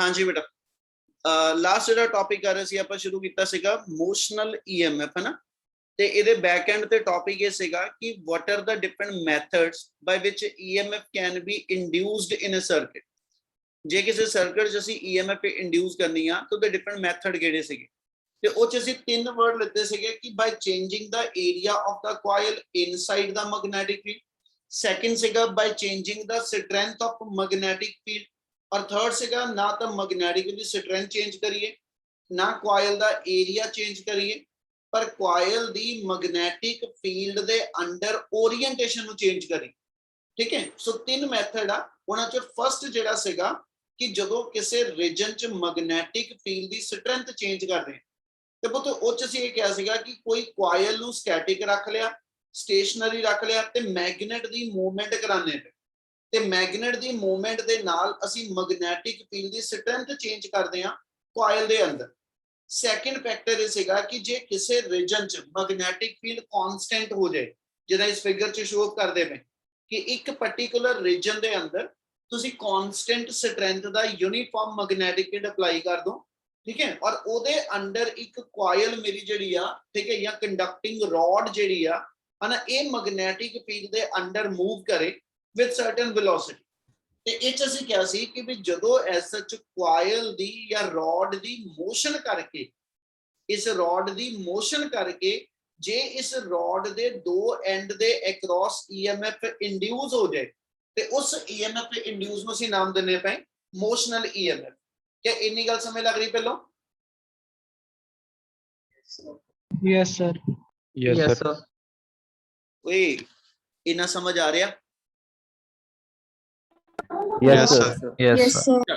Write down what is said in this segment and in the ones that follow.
हाँ जी बेटा, ਲਾਸਟ ਜਿਹੜਾ ਟੌਪਿਕ ਕਰ ਰਹੇ ਸੀ ਆਪਾਂ ਸ਼ੁਰੂ ਕੀਤਾ ਸੀਗਾ ਮੋਸ਼ਨਲ ਈਐਮਐਫ ਹੈ ਨਾ, ਤੇ ਇਹਦੇ ਬੈਕ ਐਂਡ ਤੇ ਟੌਪਿਕ ਇਹ ਸੀਗਾ ਕਿ what are the different methods by which EMF can be induced in a circuit. ਜੇ ਕਿਸੇ ਸਰਕਟ 'ਚ ਅਸੀਂ ਈਐਮਐਫ ਇੰਡਿਊਸ ਕਰਨੀ ਆ ਤਾਂ ਉਹਦੇ ਡਿਫਰੈਂਟ ਮੈਥਡ ਕਿਹੜੇ ਸੀਗੇ, ਤੇ ਉਹ 'ਚ ਅਸੀਂ ਤਿੰਨ ਵਰਡ ਲਿੱਤੇ ਸੀਗੇ ਕਿ by changing the area of the coil inside the magnetic field, second ਸੀਗਾ by changing the strength of magnetic field, और थर्ड सीगा ना तो मैग्नेटिक की स्ट्रेंथ चेंज करिए ना कॉइल दा एरिया चेंज करिए, पर coil the magnetic field they under orientation नु चेंज करिए। ठीक है, सो तीन मैथड आ उन्हां च फर्स्ट जेड़ा सीगा कि जदों किसी रीजन च magnetic field the strength change कर रहे ते पुੱਤ ਉਹ ਚ ਅਸੀਂ ਇਹ ਕਿਹਾ ਸੀਗਾ ਕਿ ਕੋਈ कॉइल ਨੂੰ स्टैटिक रख लिया, स्टेशनरी रख लिया ते मैग्नेट दी मूवमेंट कराने पे ਤੇ ਮੈਗਨੇਟ ਦੀ ਮੂਵਮੈਂਟ ਦੇ ਨਾਲ ਅਸੀਂ ਮੈਗਨੈਟਿਕ ਫੀਲਡ ਦੀ ਸਟਰੈਂਥ ਚੇਂਜ ਕਰਦੇ ਹਾਂ ਕੋਇਲ ਦੇ ਅੰਦਰ। ਸੈਕੰਡ ਫੈਕਟਰ ਇਹ ਸੀਗਾ ਕਿ ਜੇ ਕਿਸੇ ਰੀਜਨ 'ਚ ਮੈਗਨੈਟਿਕ ਫੀਲਡ ਕਾਂਸਟੈਂਟ ਹੋ ਜਾਏ, ਜਿਹੜਾ ਇਸ ਫਿਗਰ 'ਚ ਸ਼ੋ ਕਰਦੇ ਪਏ ਕਿ ਇੱਕ ਪਾਰਟਿਕੂਲਰ ਰੀਜਨ ਦੇ ਅੰਦਰ ਤੁਸੀਂ ਕਾਂਸਟੈਂਟ ਸਟਰੈਂਥ ਦਾ ਯੂਨੀਫਾਰਮ ਮੈਗਨੈਟਿਕ ਫੀਲਡ ਅਪਲਾਈ ਕਰ ਦੋ, ਠੀਕ ਹੈ, ਔਰ ਉਹਦੇ ਅੰਡਰ ਇੱਕ ਕੋਇਲ ਮੇਰੀ ਜਿਹੜੀ ਆ, ਠੀਕ ਹੈ, ਜਾਂ ਕੰਡਕਟਿੰਗ ਰੋਡ ਜਿਹੜੀ ਆ ਹਨਾ, ਇਹ ਮੈਗਨੈਟਿਕ ਫੀਲਡ ਦੇ ਅੰਡਰ ਮੂਵ ਕਰੇ with certain velocity। ਤੇ ਇਹ ਚ ਅਸੀਂ ਕਿਹਾ ਸੀ ਕਿ ਵੀ ਜਦੋਂ ਐਸ ਸੱਚ ਕੋਇਲ ਦੀ ਜਾਂ ਰੋਡ ਦੀ ਮੋਸ਼ਨ ਕਰਕੇ, ਇਸ ਰੋਡ ਦੀ ਮੋਸ਼ਨ ਕਰਕੇ ਜੇ ਇਸ ਰੋਡ ਦੇ ਦੋ ਐਂਡ ਦੇ ਅਕ੍ਰੋਸ ਈਐਮਐਫ ਇੰਡਿਊਸ ਹੋ ਜਾਏ ਤੇ ਉਸ ਈਐਮਐਫ ਇੰਡਿਊਸ ਨੂੰ ਅਸੀਂ ਨਾਮ ਦਿੰਨੇ ਪਏ ਮੋਸ਼ਨਲ ਈਐਮਐਫ। क्या ਇੰਨੀ ਗੱਲ ਸਮਝ ਲੱਗ ਰਹੀ ਪਹਿਲਾਂ? Yes sir. Yes sir. ਓਏ ਇਹਨਾਂ ਸਮਝ ਆ ਰਿਹਾ? Yes sir. Yes sir.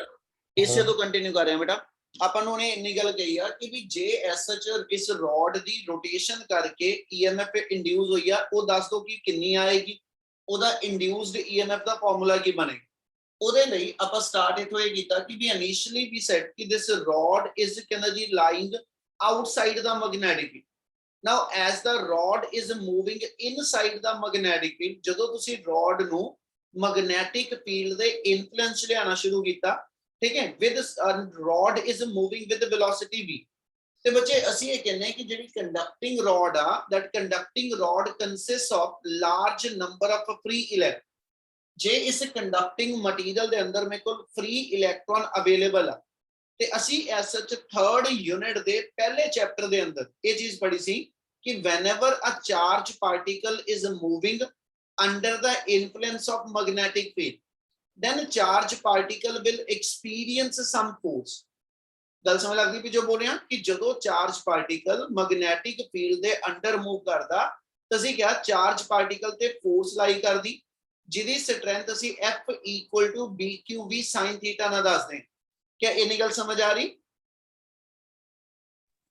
ਇਸੇ ਤੋਂ ਕੰਟੀਨਿਊ ਕਰ ਰਹੇ ਹਾਂ ਬੇਟਾ। ਆਪਾਂ ਨੂੰ ਨੇ ਇੰਨੀ ਗੱਲ ਕਹੀ ਆ ਕਿ ਵੀ ਜੇ ਐਸ ਸੱਚ ਇਸ ਰੋਡ ਦੀ ਰੋਟੇਸ਼ਨ ਕਰਕੇ ਈਐਮਐਫ ਇੰਡਿਊਸ ਹੋਈ ਆ, ਉਹ ਦੱਸ ਦੋ ਕਿ ਕਿੰਨੀ ਆਏਗੀ, ਉਹਦਾ ਇੰਡਿਊਸਡ ਈਐਮਐਫ ਦਾ ਫਾਰਮੂਲਾ ਕੀ ਬਣੇਗਾ। ਉਹਦੇ ਲਈ ਆਪਾਂ ਸਟਾਰਟ ਇਥੋਂ ਇਹ ਕੀਤਾ ਕਿ ਵੀ ਇਨੀਸ਼ੀਅਲੀ ਵੀ ਸੈਟ ਕਿ ਦਿਸ ਰੋਡ ਇਜ਼ ਕਹਿੰਦਾ ਜੀ lying outside the magnetic field. Now S the road is moving inside the magnetic field, ਜਦੋਂ ਤੁਸੀਂ ਰੋਡ ਨੂੰ मैग्नेटिक फील्ड दे इन्फ्लुएंस लियाना शुरू किया, ठीक है, with rod is moving with velocity v। ते बच्चे ਅਸੀਂ ਇਹ ਕਹਿੰਦੇ ਕਿ ਜਿਹੜੀ ਕੰਡਕਟਿੰਗ ਰੋਡ ਆ, that conducting rod consists of large number of free electrons। ਜੇ ਇਸ ਕੰਡਕਟਿੰਗ ਮਟੀਰੀਅਲ ਦੇ ਅੰਦਰ ਮੇਰੇ ਕੋਲ ਫ੍ਰੀ ਇਲੈਕਟ੍ਰੋਨ ਅਵੇਲੇਬਲ ਆ ਤੇ ਅਸੀਂ ਐਸ ਸੱਚ ਥਰਡ ਯੂਨਿਟ ਦੇ ਪਹਿਲੇ ਚੈਪਟਰ ਦੇ ਅੰਦਰ ਇਹ ਚੀਜ਼ ਪੜ੍ਹੀ ਸੀ ਕਿ whenever a charge particle is moving under the influence of magnetic field, then charge particle will experience some force। ਗੱਲ ਸਮਝ ਲੱਗਦੀ ਵੀ ਜੋ ਬੋਲ ਰਹੇ ਹਾਂ ਕਿ ਜਦੋਂ ਚਾਰਜ ਪਾਰਟੀਕਲ ਮੈਗਨੈਟਿਕ ਫੀਲਡ ਦੇ ਅੰਡਰ ਮੂਵ ਕਰਦਾ ਤਾਂ ਅਸੀਂ ਕਿਹਾ ਚਾਰਜ ਪਾਰਟੀਕਲ ਤੇ ਫੋਰਸ ਲਾਈ ਕਰਦੀ, ਜਿਹਦੀ ਸਟਰੈਂਥ ਅਸੀਂ F = BQV sin θ ਨਾਲ ਦੱਸਦੇ। क्या ਇੰਨੀ ਗੱਲ ਸਮਝ ਆ ਰਹੀ?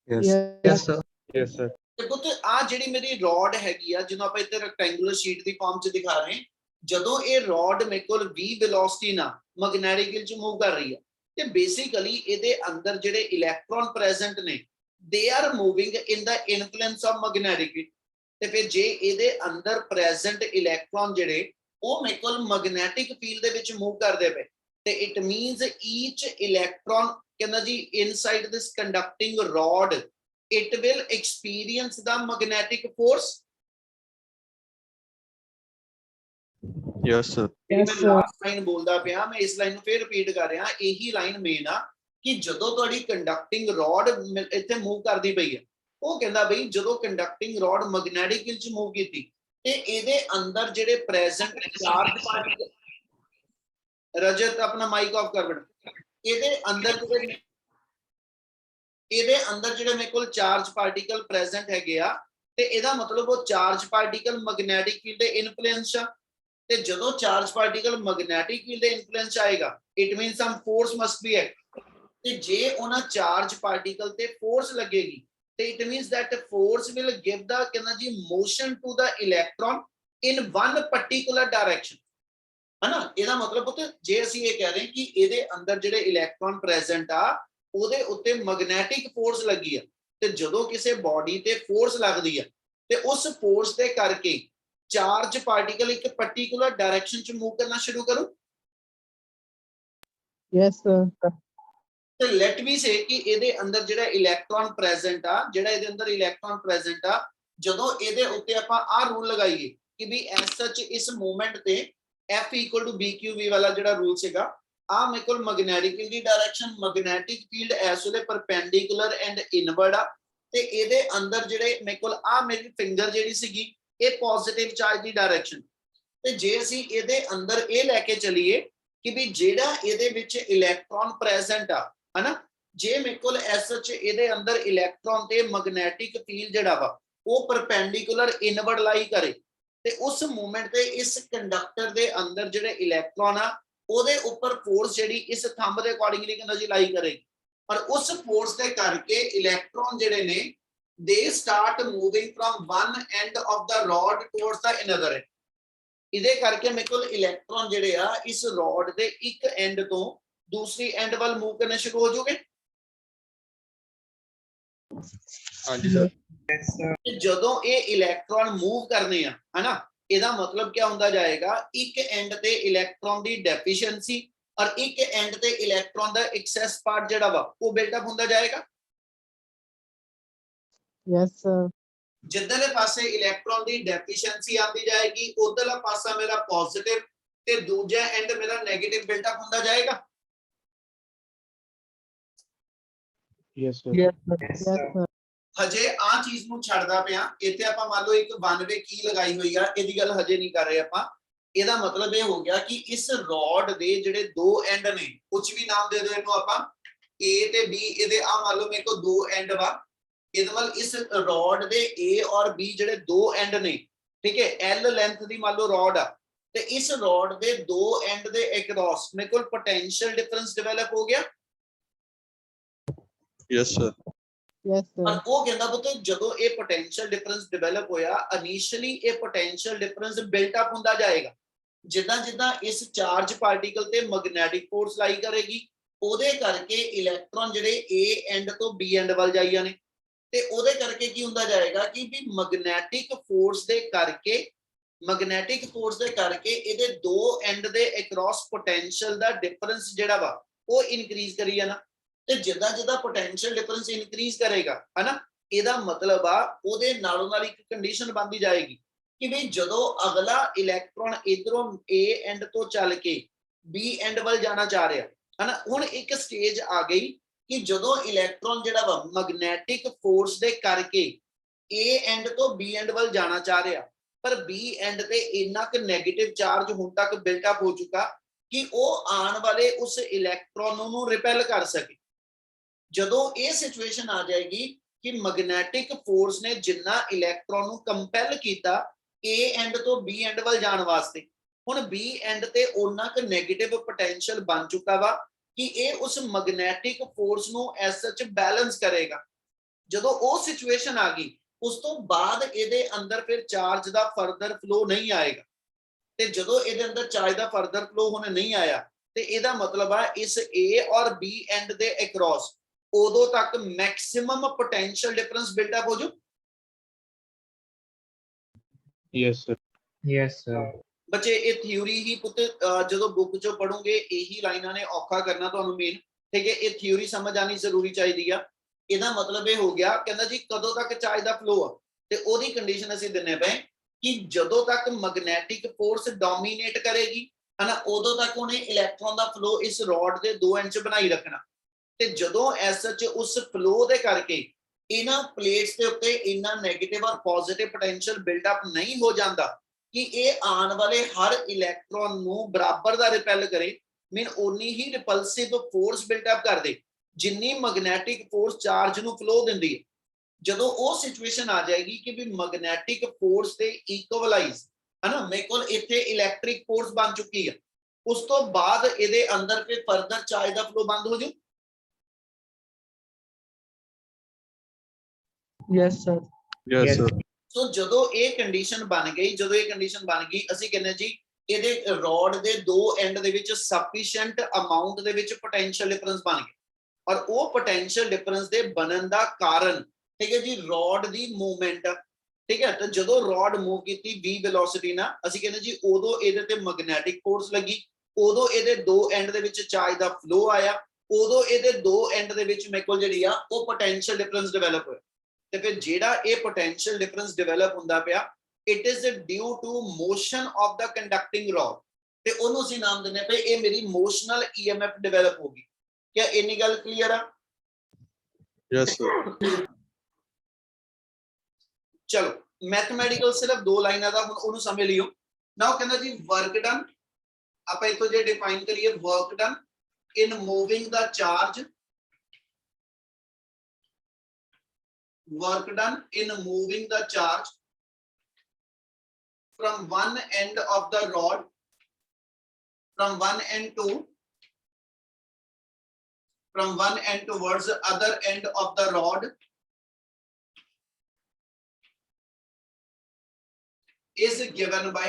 Yes sir. Yes sir. ਤੇ ਪੁੱਤ ਆ ਜਿਹੜੀ ਮੇਰੀ ਰੋਡ ਹੈਗੀ ਆ, ਜਿਹਨੂੰ ਆਪਾਂ ਇੱਥੇ ਰੈਕਟੈਂਗੂਲਰ ਸ਼ੀਟ ਦੀ ਫਾਰਮ 'ਚ ਦਿਖਾ ਰਹੇ, ਜਦੋਂ ਇਹ ਰੋਡ ਮੇਰੇ ਕੋਲ v ਵੈਲੋਸਿਟੀ ਨਾਲ ਮੈਗਨੈਟਿਕ ਫੀਲਡ 'ਚ ਮੂਵ ਕਰ ਰਹੀ ਆ ਤੇ ਬੇਸਿਕਲੀ ਇਹਦੇ ਅੰਦਰ ਜਿਹੜੇ ਇਲੈਕਟ੍ਰੋਨ ਪ੍ਰੈਜ਼ੈਂਟ ਨੇ they are moving in the influence of magnetic field. ਤੇ ਫਿਰ ਜੇ ਇਹਦੇ ਅੰਦਰ ਪ੍ਰੈਜ਼ੈਂਟ ਇਲੈਕਟ੍ਰੋਨ ਜਿਹੜੇ ਉਹ ਮੇਰੇ ਕੋਲ ਮੈਗਨੈਟਿਕ ਫੀਲਡ ਦੇ ਵਿੱਚ ਮੂਵ ਕਰਦੇ ਪਏ ਤੇ ਇਟ ਮੀਨਸ ਈਚ ਇਲੈਕਟ੍ਰੋਨ ਕਹਿੰਦਾ ਜੀ inside this conducting road it will experience the magnetic force। Yes sir. मैं लास्ट लाइन बोलदा पिया, मैं इस लाइन ਨੂੰ ਫੇਰ ਰਿਪੀਟ ਕਰ ਰਿਹਾ, ਇਹੀ ਲਾਈਨ ਮੇਨ ਆ ਕਿ ਜਦੋਂ ਤੁਹਾਡੀ ਕੰਡਕਟਿੰਗ ਰੋਡ ਇੱਥੇ ਮੂਵ ਕਰਦੀ ਪਈ ਹੈ, ਉਹ ਕਹਿੰਦਾ ਬਈ ਜਦੋਂ ਕੰਡਕਟਿੰਗ ਰੋਡ ਮੈਗਨੈਟਿਕ ਫੀਲਡ 'ਚ ਮੂਵ ਕੀਤੀ ਤੇ ਇਹਦੇ ਅੰਦਰ ਜਿਹੜੇ ਪ੍ਰੈਜ਼ੈਂਟ ਚਾਰਜ ਪਾਰਟੀਕਲ, ਰਜਤ ਆਪਣਾ ਮਾਈਕ ਆਫ ਕਰ ਬੇਟਾ, ਇਹਦੇ ਅੰਦਰ ਜਿਹੜੇ ਮੇਰੇ ਕੋਲ ਚਾਰਜ ਪਾਰਟੀਕਲ ਪ੍ਰੈਜ਼ੈਂਟ ਹੈਗੇ ਆ ਤੇ ਇਹਦਾ ਮਤਲਬ ਉਹ ਚਾਰਜ ਪਾਰਟੀਕਲ ਮੈਗਨੈਟਿਕ ਫੀਲਡ ਦੇ ਇਨਫਲੂਐਂਸ ਆ, ਤੇ ਜਦੋਂ ਚਾਰਜ ਪਾਰਟੀਕਲ ਮੈਗਨੈਟਿਕ ਫੀਲਡ ਦੇ ਇਨਫਲੂਐਂਸ ਆਏਗਾ it means some force must be act. ਤੇ ਜੇ ਉਹਨਾਂ ਚਾਰਜ ਪਾਰਟੀਕਲ ਤੇ ਫੋਰਸ ਲੱਗੇਗੀ ਤੇ it means that force will give the ਕਹਿੰਦਾ ਜੀ motion to the electron in one particular direction, ਹੈ ਨਾ। ਇਹਦਾ ਮਤਲਬ ਪੁੱਤ ਜੇ ਅਸੀਂ ਇਹ ਕਹਿ ਰਹੇ ਕਿ ਇਹਦੇ ਅੰਦਰ ਜਿਹੜੇ ਇਲੈਕਟ੍ਰੋਨ ਪ੍ਰੈਜ਼ੈਂਟ ਆ ਉਹਦੇ ਉੱਤੇ ਮੈਗਨੈਟਿਕ ਫੋਰਸ ਲੱਗੀ ਆ ਤੇ ਜਦੋਂ ਕਿਸੇ ਬਾਡੀ ਤੇ ਫੋਰਸ ਲੱਗਦੀ ਆ ਤੇ ਉਸ ਫੋਰਸ ਦੇ ਕਰਕੇ ਚਾਰਜ ਪਾਰਟੀਕਲ ਇੱਕ ਪਾਰਟਿਕੂਲਰ ਡਾਇਰੈਕਸ਼ਨ 'ਚ ਮੂਵ ਕਰਨਾ ਸ਼ੁਰੂ ਕਰੂ। Yes sir. ਤੇ ਲੈਟ ਵੀ ਸੇ ਕਿ ਇਹਦੇ ਅੰਦਰ ਜਿਹੜਾ ਇਲੈਕਟ੍ਰੋਨ ਪ੍ਰੈਜ਼ੈਂਟ ਆ, ਜਿਹੜਾ ਇਹਦੇ ਅੰਦਰ ਇਲੈਕਟ੍ਰੋਨ ਪ੍ਰੈਜ਼ੈਂਟ ਆ, ਜਦੋਂ ਇਹਦੇ ਉੱਤੇ ਆਪਾਂ ਆਹ ਰੂਲ ਲਗਾਈਏ ਕਿ ਵੀ ਐਸ ਸੱਚ ਇਸ ਮੂਵਮੈਂਟ ਤੇ F = BQV ਵਾਲਾ ਜਿਹੜਾ ਰੂਲ ਸੀਗਾ, ਆ ਮੇਰੇ ਕੋਲ ਮੈਗਨੈਟਿਕ ਦੀ ਡਾਇਰੈਕਸ਼ਨ, ਮੈਗਨੈਟਿਕ ਫੀਲਡ ਇਸ ਵੇਲੇ ਪਰਪੈਂਡੀਕੂਲਰ ਐਂਡ ਇਨਵਰਡ ਆ, ਤੇ ਇਹਦੇ ਅੰਦਰ ਜਿਹੜੇ ਮੇਰੇ ਕੋਲ ਆ ਮੇਰੀ ਫਿੰਗਰ ਜਿਹੜੀ ਸੀਗੀ ਇਹ ਪੋਜ਼ਿਟਿਵ ਚਾਰਜ ਦੀ ਡਾਇਰੈਕਸ਼ਨ। ਤੇ ਜੇ ਅਸੀਂ ਇਹਦੇ ਅੰਦਰ ਇਹ ਲੈ ਕੇ ਚਲੀਏ ਕਿ ਵੀ ਜਿਹੜਾ ਇਹਦੇ ਵਿੱਚ ਇਲੈਕਟ੍ਰੋਨ ਪ੍ਰੈਜ਼ੈਂਟ ਆ ਹਨਾ, ਜੇ ਮੇਰੇ ਕੋਲ ਐਸ ਸੱਚ ਇਹਦੇ ਅੰਦਰ ਇਲੈਕਟ੍ਰੋਨ ਤੇ ਮੈਗਨੈਟਿਕ ਫੀਲਡ ਜਿਹੜਾ ਵਾ ਉਹ ਪਰਪੈਂਡੀਕੂਲਰ ਇਨਵਰਡ ਲਾਈ ਕਰੇ, ਤੇ ਉਸ ਮੂਵਮੈਂਟ ਤੇ ਇਸ ਕੰਡਕਟਰ ਦੇ ਅੰਦਰ ਜਿਹੜੇ ਇਲੈਕਟ੍ਰੋਨ ਆ ਉਹਦੇ ਉੱਪਰ ਫੋਰਸ ਜਿਹੜੀ ਇਸ ਥੰਬ ਦੇ ਅਕੋਰਡਿੰਗਲੀ ਕਹਿੰਦਾ ਜੀ ਲਾਈ ਕਰੇਗੀ, ਪਰ ਉਸ ਫੋਰਸ ਦੇ ਕਰਕੇ ਇਲੈਕਟ੍ਰੋਨ ਜਿਹੜੇ ਨੇ ਦੇ start moving firm one end of the road towards the another and. ਇਹਦੇ ਕਰਕੇ ਮੇਰੇ ਕੋਲ ਇਲੈਕਟ੍ਰੋਨ ਜਿਹੜੇ ਆ ਇਸ ਰੋਡ ਦੇ ਇੱਕ ਐਂਡ ਤੋਂ ਦੂਸਰੀ ਐਂਡ ਵੱਲ ਮੂਵ ਕਰਨੇ ਸ਼ੁਰੂ ਹੋ ਜਾਓਗੇ। ਹਾਂਜੀ ਸਰ। ਜਦੋਂ ਇਹ ਇਲੈਕਟ੍ਰੋਨ ਮੂਵ ਕਰਨੇ ਆ ਹਨਾ, ਇਹਦਾ ਮਤਲਬ ਕੀ ਹੁੰਦਾ ਜਾਏਗਾ, ਇੱਕ ਐਂਡ ਤੇ ਇਲੈਕਟ੍ਰੋਨ ਦੀ ਡੈਫੀਸ਼ੀਐਂਸੀ ਔਰ ਇੱਕ ਐਂਡ ਤੇ ਇਲੈਕਟ੍ਰੋਨ ਦਾ ਐਕਸੈਸ ਪਾਰਟ ਜਿਹੜਾ ਵਾ ਉਹ ਬਿਲਟ ਅਪ ਹੁੰਦਾ ਜਾਏਗਾ। Yes, sir. ਜਿੱਧਰਲੇ ਪਾਸੇ ਇਲੈਕਟ੍ਰੋਨ ਦੀ ਡੈਫੀਸ਼ੀਐਂਸੀ ਆਉਂਦੀ ਜਾਏਗੀ ਉਧਰਲਾ ਪਾਸਾ ਮੇਰਾ ਪੋਜ਼ਿਟਿਵ ਤੇ ਦੂਜਾ ਐਂਡ ਮੇਰਾ ਨੈਗੇਟਿਵ ਬਿਲਟ ਅਪ ਹੁੰਦਾ ਜਾਏਗਾ। Yes sir. Yes, sir. Yes, sir. ਹਜੇ ਆ ਚੀਜ਼ ਨੂੰ ਛੱਡਦਾ ਪਿਆ, ਇੱਥੇ ਆਪਾਂ ਮੰਨ ਲਓ ਇੱਕ ਵਨ ਵੇ ਕੀ ਲਗਾਈ ਹੋਈ ਆ, ਇਹਦੀ ਗੱਲ ਹਜੇ ਨਹੀਂ ਕਰ ਰਹੇ ਆਪਾਂ। ਇਹਦਾ ਮਤਲਬ ਇਹ ਹੋ ਗਿਆ ਕਿ ਇਸ ਰੋਡ ਦੇ ਜਿਹੜੇ ਦੋ ਐਂਡ ਨੇ, ਕੁਝ ਵੀ ਨਾਮ ਦੇ ਦਿਓ ਇਹਨੂੰ ਆਪਾਂ, A ਤੇ B, ਇਹਦੇ ਆ ਮੰਨ ਲਓ ਮੇਰੇ ਕੋਲ ਦੋ ਐਂਡ ਵਾ, ਇਹਦੇ ਵੱਲ ਇਸ ਰੋਡ ਦੇ A ਔਰ B ਜਿਹੜੇ ਦੋ ਐਂਡ ਨੇ, ਠੀਕ ਹੈ, L ਲੈਂਥ ਦੀ ਮੰਨ ਲਓ ਰੋਡ ਆ, ਤੇ ਇਸ ਰੋਡ ਦੇ ਦੋ ਐਂਡ ਦੇ ਅਕ੍ਰੋਸ ਮੇਰੇ ਕੋਲ ਪੋਟੈਂਸ਼ੀਅਲ ਡਿਫਰੈਂਸ ਡਿਵੈਲਪ ਹੋ ਗਿਆ। Yes sir. Yes, sir. ਪਰ ਉਹ ਕਹਿੰਦਾ ਪੁੱਤ ਜਦੋਂ ਇਹ ਪੋਟੈਂਸ਼ੀਅਲ ਡਿਫਰੈਂਸ ਡਿਵੈਲਪ ਹੋਇਆ, ਇਨੀਸ਼ੀਅਲੀ ਇਹ ਪੋਟੈਂਸ਼ੀਅਲ ਡਿਫਰੈਂਸ ਬਿਲਟ ਅਪ ਹੁੰਦਾ ਜਾਏਗਾ। ਜਿੱਦਾਂ ਜਿੱਦਾਂ ਇਸ ਚਾਰਜ ਪਾਰਟੀਕਲ ਤੇ ਮੈਗਨੈਟਿਕ ਫੋਰਸ ਲਾਈ ਕਰੇਗੀ, ਉਹਦੇ ਕਰਕੇ ਇਲੈਕਟ੍ਰੋਨ ਜਿਹੜੇ A ਐਂਡ ਤੋਂ B ਐਂਡ ਵੱਲ ਜਾਈ ਜਾਣੇ, ਤੇ ਉਹਦੇ ਕਰਕੇ ਕੀ ਹੁੰਦਾ ਜਾਏਗਾ ਕਿ ਵੀ ਮੈਗਨੈਟਿਕ ਫੋਰਸ ਦੇ ਕਰਕੇ ਇਹਦੇ ਦੋ ਐਂਡ ਦੇ ਅਕ੍ਰੋਸ ਪੋਟੈਂਸ਼ੀਅਲ ਦਾ ਡਿਫਰੈਂਸ ਜਿਹੜਾ ਵਾ ਉਹ ਇਨਕਰੀਜ਼ ਕਰੀ ਜਾਣਾ। ਤੇ ਜਿੱਦਾਂ ਜਿੱਦਾਂ ਪੋਟੈਂਸ਼ੀਅਲ ਡਿਫਰੈਂਸ ਇਨਕਰੀਜ਼ ਕਰੇਗਾ ਹਨਾ, ਇਹਦਾ ਮਤਲਬ ਆ ਉਹਦੇ ਨਾਲੋਂ ਨਾਲ ਇੱਕ ਕੰਡੀਸ਼ਨ ਬਣਦੀ ਜਾਏਗੀ ਕਿ ਵੀ ਜਦੋਂ ਅਗਲਾ ਇਲੈਕਟ੍ਰੋਨ ਇਧਰੋਂ A ਐਂਡ ਤੋਂ ਚੱਲ ਕੇ B ਐਂਡ ਵੱਲ ਜਾਣਾ ਚਾਹ ਰਿਹਾ ਹਨਾ, ਹੁਣ ਇੱਕ ਸਟੇਜ ਆ ਗਈ ਕਿ ਜਦੋਂ ਇਲੈਕਟ੍ਰੋਨ ਜਿਹੜਾ ਵਾ ਮੈਗਨੈਟਿਕ ਫੋਰਸ ਦੇ ਕਰਕੇ A ਐਂਡ ਤੋਂ B ਐਂਡ ਵੱਲ ਜਾਣਾ ਚਾਹ ਰਿਹਾ, ਪਰ B ਐਂਡ ਤੇ ਇੰਨਾ ਕੁ ਨੈਗੇਟਿਵ ਚਾਰਜ ਹੁਣ ਤੱਕ ਬਿਲਟ ਅਪ ਹੋ ਚੁੱਕਾ ਕਿ ਉਹ ਆਉਣ ਵਾਲੇ ਉਸ ਇਲੈਕਟ੍ਰੋਨ ਨੂੰ ਰਿਪੈਲ ਕਰ ਸਕੇ। ਜਦੋਂ ਇਹ ਸਿਚੁਏਸ਼ਨ ਆ ਜਾਏਗੀ ਕਿ ਮੈਗਨੈਟਿਕ ਫੋਰਸ ਨੇ ਜਿੰਨਾ ਇਲੈਕਟ੍ਰੋਨ ਨੂੰ ਕੰਪੈਲ ਕੀਤਾ A ਐਂਡ ਤੋਂ B ਐਂਡ ਵੱਲ ਜਾਣ ਵਾਸਤੇ, ਹੁਣ B ਐਂਡ ਤੇ ਉਹਨਾਂ ਕ ਨੈਗੇਟਿਵ ਪੋਟੈਂਸ਼ੀਅਲ ਬਣ ਚੁੱਕਾ ਵਾ ਕਿ ਇਹ ਉਸ ਮੈਗਨੈਟਿਕ ਫੋਰਸ ਨੂੰ ਐਸ ਸੱਚ ਬੈਲੈਂਸ ਕਰੇਗਾ। ਜਦੋਂ ਉਹ ਸਿਚੁਏਸ਼ਨ ਆ ਗਈ, ਉਸ ਤੋਂ ਬਾਅਦ ਇਹਦੇ ਅੰਦਰ ਫਿਰ ਚਾਰਜ ਦਾ ਫਰਦਰ ਫਲੋ ਨਹੀਂ ਆਏਗਾ, ਤੇ ਜਦੋਂ ਇਹਦੇ ਅੰਦਰ ਚਾਰਜ ਦਾ ਫਰਦਰ ਫਲੋ ਹੁਣ ਨਹੀਂ ਆਇਆ, ਤੇ ਇਹਦਾ ਮਤਲਬ ਆ ਇਸ A ਔਰ B ਐਂਡ ਦੇ ਅਕ੍ਰੋਸ ਉਦੋਂ ਤੱਕ maximum potential difference built up ਹੋ ਜਾਊ। Yes sir. Yes, sir. ਬੱਚੇ ਇਹ ਥਿਊਰੀ ਹੀ ਪੁੱਤ ਜਦੋਂ ਬੁੱਕ ਚੋਂ ਪੜੋਗੇ ਇਹੀ ਲਾਈਨਾਂ ਨੇ ਔਖਾ ਕਰਨਾ ਤੁਹਾਨੂੰ ਮੇਨ, ਠੀਕ ਹੈ, ਇਹ ਥਿਊਰੀ ਸਮਝ ਆਣੀ ਜ਼ਰੂਰੀ ਚਾਹੀਦੀ ਆ। ਇਹਦਾ ਮਤਲਬ ਇਹ ਹੋ ਗਿਆ, ਕਹਿੰਦਾ ਜੀ ਕਦੋਂ ਤੱਕ ਚਾਰਜ ਦਾ ਫਲੋ ਆ, ਤੇ ਉਹਦੀ ਕੰਡੀਸ਼ਨ ਅਸੀਂ ਦਿੰਨੇ ਪਏ ਕਿ ਜਦੋਂ ਤੱਕ ਮੈਗਨੈਟਿਕ ਫੋਰਸ ਡੋਮੀਨੇਟ ਕਰੇਗੀ ਹਨਾ, ਉਦੋਂ ਤੱਕ ਉਹਨੇ ਇਲੈਕਟ੍ਰੋਨ ਦਾ ਫਲੋ ਇਸ ਰੋਡ ਦੇ ਦੋ ਐਂਡ 'ਚ ਬਣਾਈ ਰੱਖਣਾ। ਤੇ ਜਦੋਂ ਐਸ ਸੱਚ ਉਸ ਫਲੋ ਦੇ ਕਰਕੇ ਇਹਨਾਂ ਪਲੇਟਸ ਦੇ ਉੱਤੇ ਇੰਨਾ ਨੈਗੇਟਿਵ ਔਰ ਪੋਜ਼ਿਟਿਵ ਪੋਟੈਂਸ਼ੀਅਲ ਬਿਲਡ ਅਪ ਨਹੀਂ ਹੋ ਜਾਂਦਾ ਕਿ ਇਹ ਆਉਣ ਵਾਲੇ ਹਰ ਇਲੈਕਟ੍ਰੋਨ ਨੂੰ ਬਰਾਬਰ ਦਾ ਰਿਪੈਲ ਕਰੇ, ਮੀਨ ਓਨੀ ਹੀ ਰਿਪਲਸਿਵ ਫੋਰਸ ਬਿਲਡ ਅਪ ਕਰ ਦੇ ਜਿੰਨੀ ਮੈਗਨੈਟਿਕ ਫੋਰਸ ਚਾਰਜ ਨੂੰ ਫਲੋ ਦਿੰਦੀ ਹੈ। ਜਦੋਂ ਉਹ ਸਿਚੁਏਸ਼ਨ ਆ ਜਾਏਗੀ ਕਿ ਵੀ ਮੈਗਨੈਟਿਕ ਫੋਰਸ ਤੇ ਇਕੁਅਲਾਈਜ਼ ਹਨਾ, ਮੇਰੇ ਕੋਲ ਇੱਥੇ ਇਲੈਕਟ੍ਰਿਕ ਫੋਰਸ ਬਣ ਚੁੱਕੀ ਹੈ, ਉਸ ਤੋਂ ਬਾਅਦ ਇਹਦੇ ਅੰਦਰ ਫਿਰ ਫਰਦਰ ਚਾਰਜ ਦਾ ਫਲੋ ਬੰਦ ਹੋ ਜਾਊ। Yes, sir. Yes sir. ਸੋ ਜਦੋਂ ਇਹ ਕੰਡੀਸ਼ਨ ਬਣ ਗਈ, ਅਸੀਂ ਕਹਿੰਦੇ ਜੀ ਇਹਦੇ ਰੋਡ ਦੇ ਦੋ ਐਂਡ ਦੇ ਵਿੱਚ ਸਫੀਸ਼ੀਐਂਟ ਅਮਾਉਂਟ ਦੇ ਵਿੱਚ ਪੋਟੈਂਸ਼ੀਅਲ ਡਿਫਰੈਂਸ ਬਣ ਗਿਆ, ਔਰ ਉਹ ਪੋਟੈਂਸ਼ੀਅਲ ਡਿਫਰੈਂਸ ਦੇ ਬਣਨ ਦਾ ਕਾਰਨ, ਠੀਕ ਹੈ ਜੀ, ਰੋਡ ਦੀ ਮੂਵਮੈਂਟ, ਠੀਕ ਹੈ। ਤਾਂ ਜਦੋਂ ਰੋਡ ਮੂਵ ਕੀਤੀ v ਵੈਲੋਸਿਟੀ ਨਾਲ, ਅਸੀਂ ਕਹਿੰਦੇ ਜੀ ਉਦੋਂ ਇਹਦੇ ਤੇ ਮੈਗਨੈਟਿਕ ਫੋਰਸ ਲੱਗੀ, ਉਦੋਂ ਇਹਦੇ ਦੋ ਐਂਡ ਦੇ ਵਿੱਚ ਚਾਰਜ ਦਾ ਫਲੋ ਆਇਆ, ਉਦੋਂ ਇਹਦੇ ਦੋ ਐਂਡ ਦੇ ਵਿੱਚ ਮੇਰੇ ਕੋਲ ਜਿਹੜੀ ਆ ਉਹ ਪੋਟੈਂਸ਼ੀਅਲ ਡਿਫਰੈਂਸ ਡਿਵੈਲਪ ਹੋਇਆ ਤੇ ਫਿਰ ਜਿਹੜਾ ਇਹ ਪੋਟੈਂਸ਼ੀਅਲ ਡਿਫਰੈਂਸ ਡਿਵੈਲਪ ਹੁੰਦਾ ਪਿਆ it is due to motion of the conducting rod ਤੇ ਉਹਨੂੰ ਅਸੀਂ ਨਾਮ ਦਿੰਦੇ ਪਏ ਇਹ ਮੇਰੀ ਮੋਸ਼ਨਲ ਈਐਮਐਫ ਡਿਵੈਲਪ ਹੋ ਗਈ। ਕਿਆ ਇੰਨੀ ਗੱਲ ਕਲੀਅਰ ਆ? Yes, sir. ਚਲੋ ਮੈਥਮੈਟੀਕਲ ਸਿਰਫ ਦੋ ਲਾਈਨਾਂ ਦਾ ਹੁਣ ਉਹਨੂੰ ਸਮਝ ਲਿਓ। ਨਾਓ ਕਹਿੰਦਾ ਜੀ ਵਰਕ ਡਨ ਆਪਾਂ ਇਥੋਂ ਜੇ ਡਿਫਾਈਨ ਕਰੀਏ work done in moving the charge work done in moving the charge from one end of the rod from one end towards the other end of the rod is given by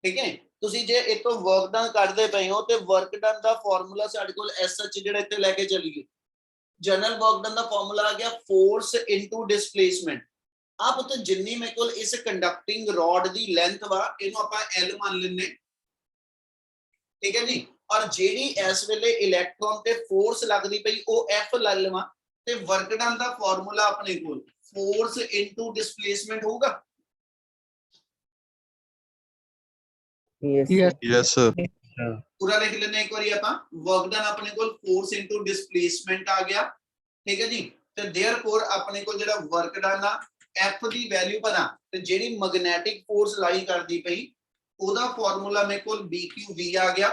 ठीक है। ਤੁਸੀਂ ਜੇ ਇਹ ਤੋਂ work done ਕੱਢਦੇ ਪਏ ਹੋ ਤੇ ਵਰਕ ਡਨ ਦਾ ਫਾਰਮੂਲਾ ਸਾਡੇ ਕੋਲ ਐਸ ਐਚ ਜਿਹੜਾ ਇੱਥੇ ਲੈ ਕੇ ਚੱਲੀਏ जनरल वर्क डन का फॉर्मूला आ गया फोर्स इनटू डिस्प्लेसमेंट। आप तो जिन्नी मेरे को इस कंडक्टिंग रॉड दी लेंथ वा इनु आपां L मान लेने ठीक है जी और जेडी इस वेले इलेक्ट्रॉन ते फोर्स लगदी पई ओ F ला लवां ते वर्क डन दा फॉर्मूला अपने कोल फोर्स इनटू डिस्प्लेसमेंट होगा। Yes. Yes, sir. पूरा लिख लेने एक बारी ਆਪਾਂ वर्क डन अपने कोल फोर्स इनटू डिस्प्लेसमेंट आ गया ठीक है जी ਤੇ देयरफॉर अपने कोल ਜਿਹੜਾ वर्क डन ਆ F ਦੀ ਵੈਲਿਊ ਪਤਾ ਤੇ ਜਿਹੜੀ ਮੈਗਨੈਟਿਕ ਫੋਰਸ ਲਾਈ ਕਰਦੀ ਪਈ ਉਹਦਾ ਫਾਰਮੂਲਾ ਮੇਰੇ ਕੋਲ BQV ਆ ਗਿਆ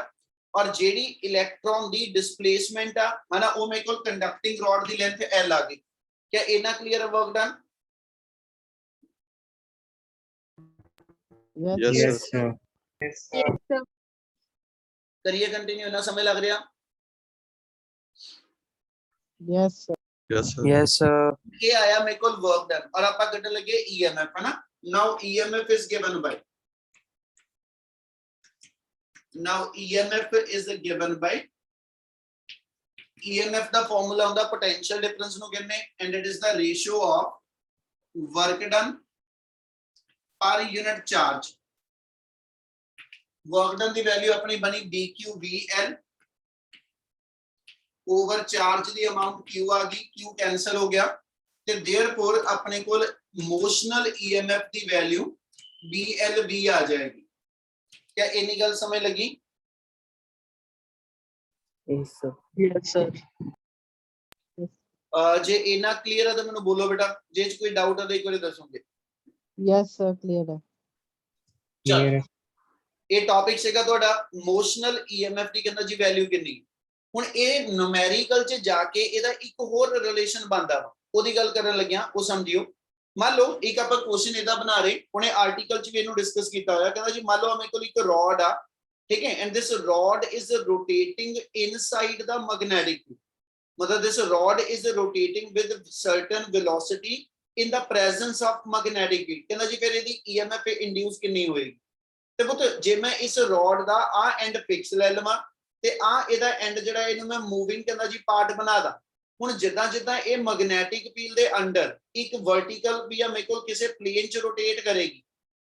ਔਰ ਜਿਹੜੀ ਇਲੈਕਟ੍ਰੋਨ ਦੀ ਡਿਸਪਲੇਸਮੈਂਟ ਆ ਹਨਾ ਉਹ ਮੇਰੇ ਕੋਲ ਕੰਡਕਟਿੰਗ ਰੋਡ ਦੀ ਲੈਂਥ L ਆ ਗਈ। क्या इतना क्लियर है work done? Yes, sir. Yes, sir. करिए कंटिन्यू ना समय लग रहा Yes, sir. Yes, sir. Yes, sir. ये आया मेरे को वर्क डन और आपका कटने लगे ईएमएफ है ना। Now EMF is given bye EMF the formula ਹੁੰਦਾ ਪੋਟੈਂਸ਼ੀਅਲ ਡਿਫਰੈਂਸ ਨੂੰ ਕਹਿੰਦੇ and it is the ratio of work done ਪਰ ਯੂਨਿਟ ਚਾਰਜ। वर्क डन की वैल्यू अपनी बनी BQVL ओवर चार्ज की अमाउंट Q आ गई Q कैंसल हो गया ते देयरफॉर अपने कोल मोशनल EMF की वैल्यू BLB आ जाएगी। क्या इतनी गल समझ लगी? Yes, sir. Yes, sir. जे इना क्लियर है तो मैंने बोलो बेटा जे कोई डाउट है तो एक बार दसोगे। Yes, sir. Clear है। चल ਇਹ ਟੌਪਿਕ ਸੀਗਾ ਤੁਹਾਡਾ ਮੋਸ਼ਨਲ EMF ਦੀ ਕਹਿੰਦਾ ਜੀ ਵੈਲਿਊ ਕਿੰਨੀ। ਹੁਣ ਇਹ ਨੂਮੈਰੀਕਲ ਚ ਜਾ ਕੇ ਇਹਦਾ ਇੱਕ ਹੋਰ ਰਿਲੇਸ਼ਨ ਬਣਦਾ ਵਾ ਉਹਦੀ ਗੱਲ ਕਰਨ ਲੱਗਿਆ ਉਹ ਸਮਝਿਓ। ਮੰਨ ਲਓ ਇੱਕ ਆਪਾਂ ਕੁਐਸਚਨ ਇਹਦਾ ਬਣਾ ਰਹੇ ਉਹਨੇ ਆਰਟੀਕਲ ਚ ਵੀ ਇਹਨੂੰ ਡਿਸਕਸ ਕੀਤਾ ਹੋਇਆ ਕਹਿੰਦਾ ਜੀ ਮੰਨ ਲਓ ਮੇਰੇ ਕੋਲ ਇੱਕ ਰੋਡ ਆ ਠੀਕ ਹੈ and this rod is rotating inside the magnetic ਮਤਲਬ this rod is rotating with certain velocity in the presence of magnetic field. ਕਹਿੰਦਾ ਜੀ ਫਿਰ ਇਹਦੀ EMF ਇੰਡਿਊਸ ਕਿੰਨੀ ਹੋਏਗੀ ਤੇ ਪੁੱਤ ਜੇ ਮੈਂ ਇਸ ਰੋਡ ਦਾ ਆ ਐਂਡ ਫਿਕਸ ਲੈ ਲਵਾਂ ਤੇ ਆ ਇਹਦਾ ਐਂਡ ਜਿਹੜਾ ਇਹਨੂੰ ਮੈਂ ਮੂਵਿੰਗ ਕਹਿੰਦਾ ਜੀ ਪਾਰਟ ਬਣਾ ਦਾਂ। ਹੁਣ ਜਿੱਦਾਂ ਜਿੱਦਾਂ ਇਹ ਮੈਗਨੈਟਿਕ ਫੀਲਡ ਦੇ ਅੰਡਰ ਇੱਕ ਵਰਟੀਕਲ ਵੀ ਆ ਮੇਰੇ ਕੋਲ ਕਿਸੇ ਪਲੇਨ ਚ ਰੋਟੇਟ ਕਰੇਗੀ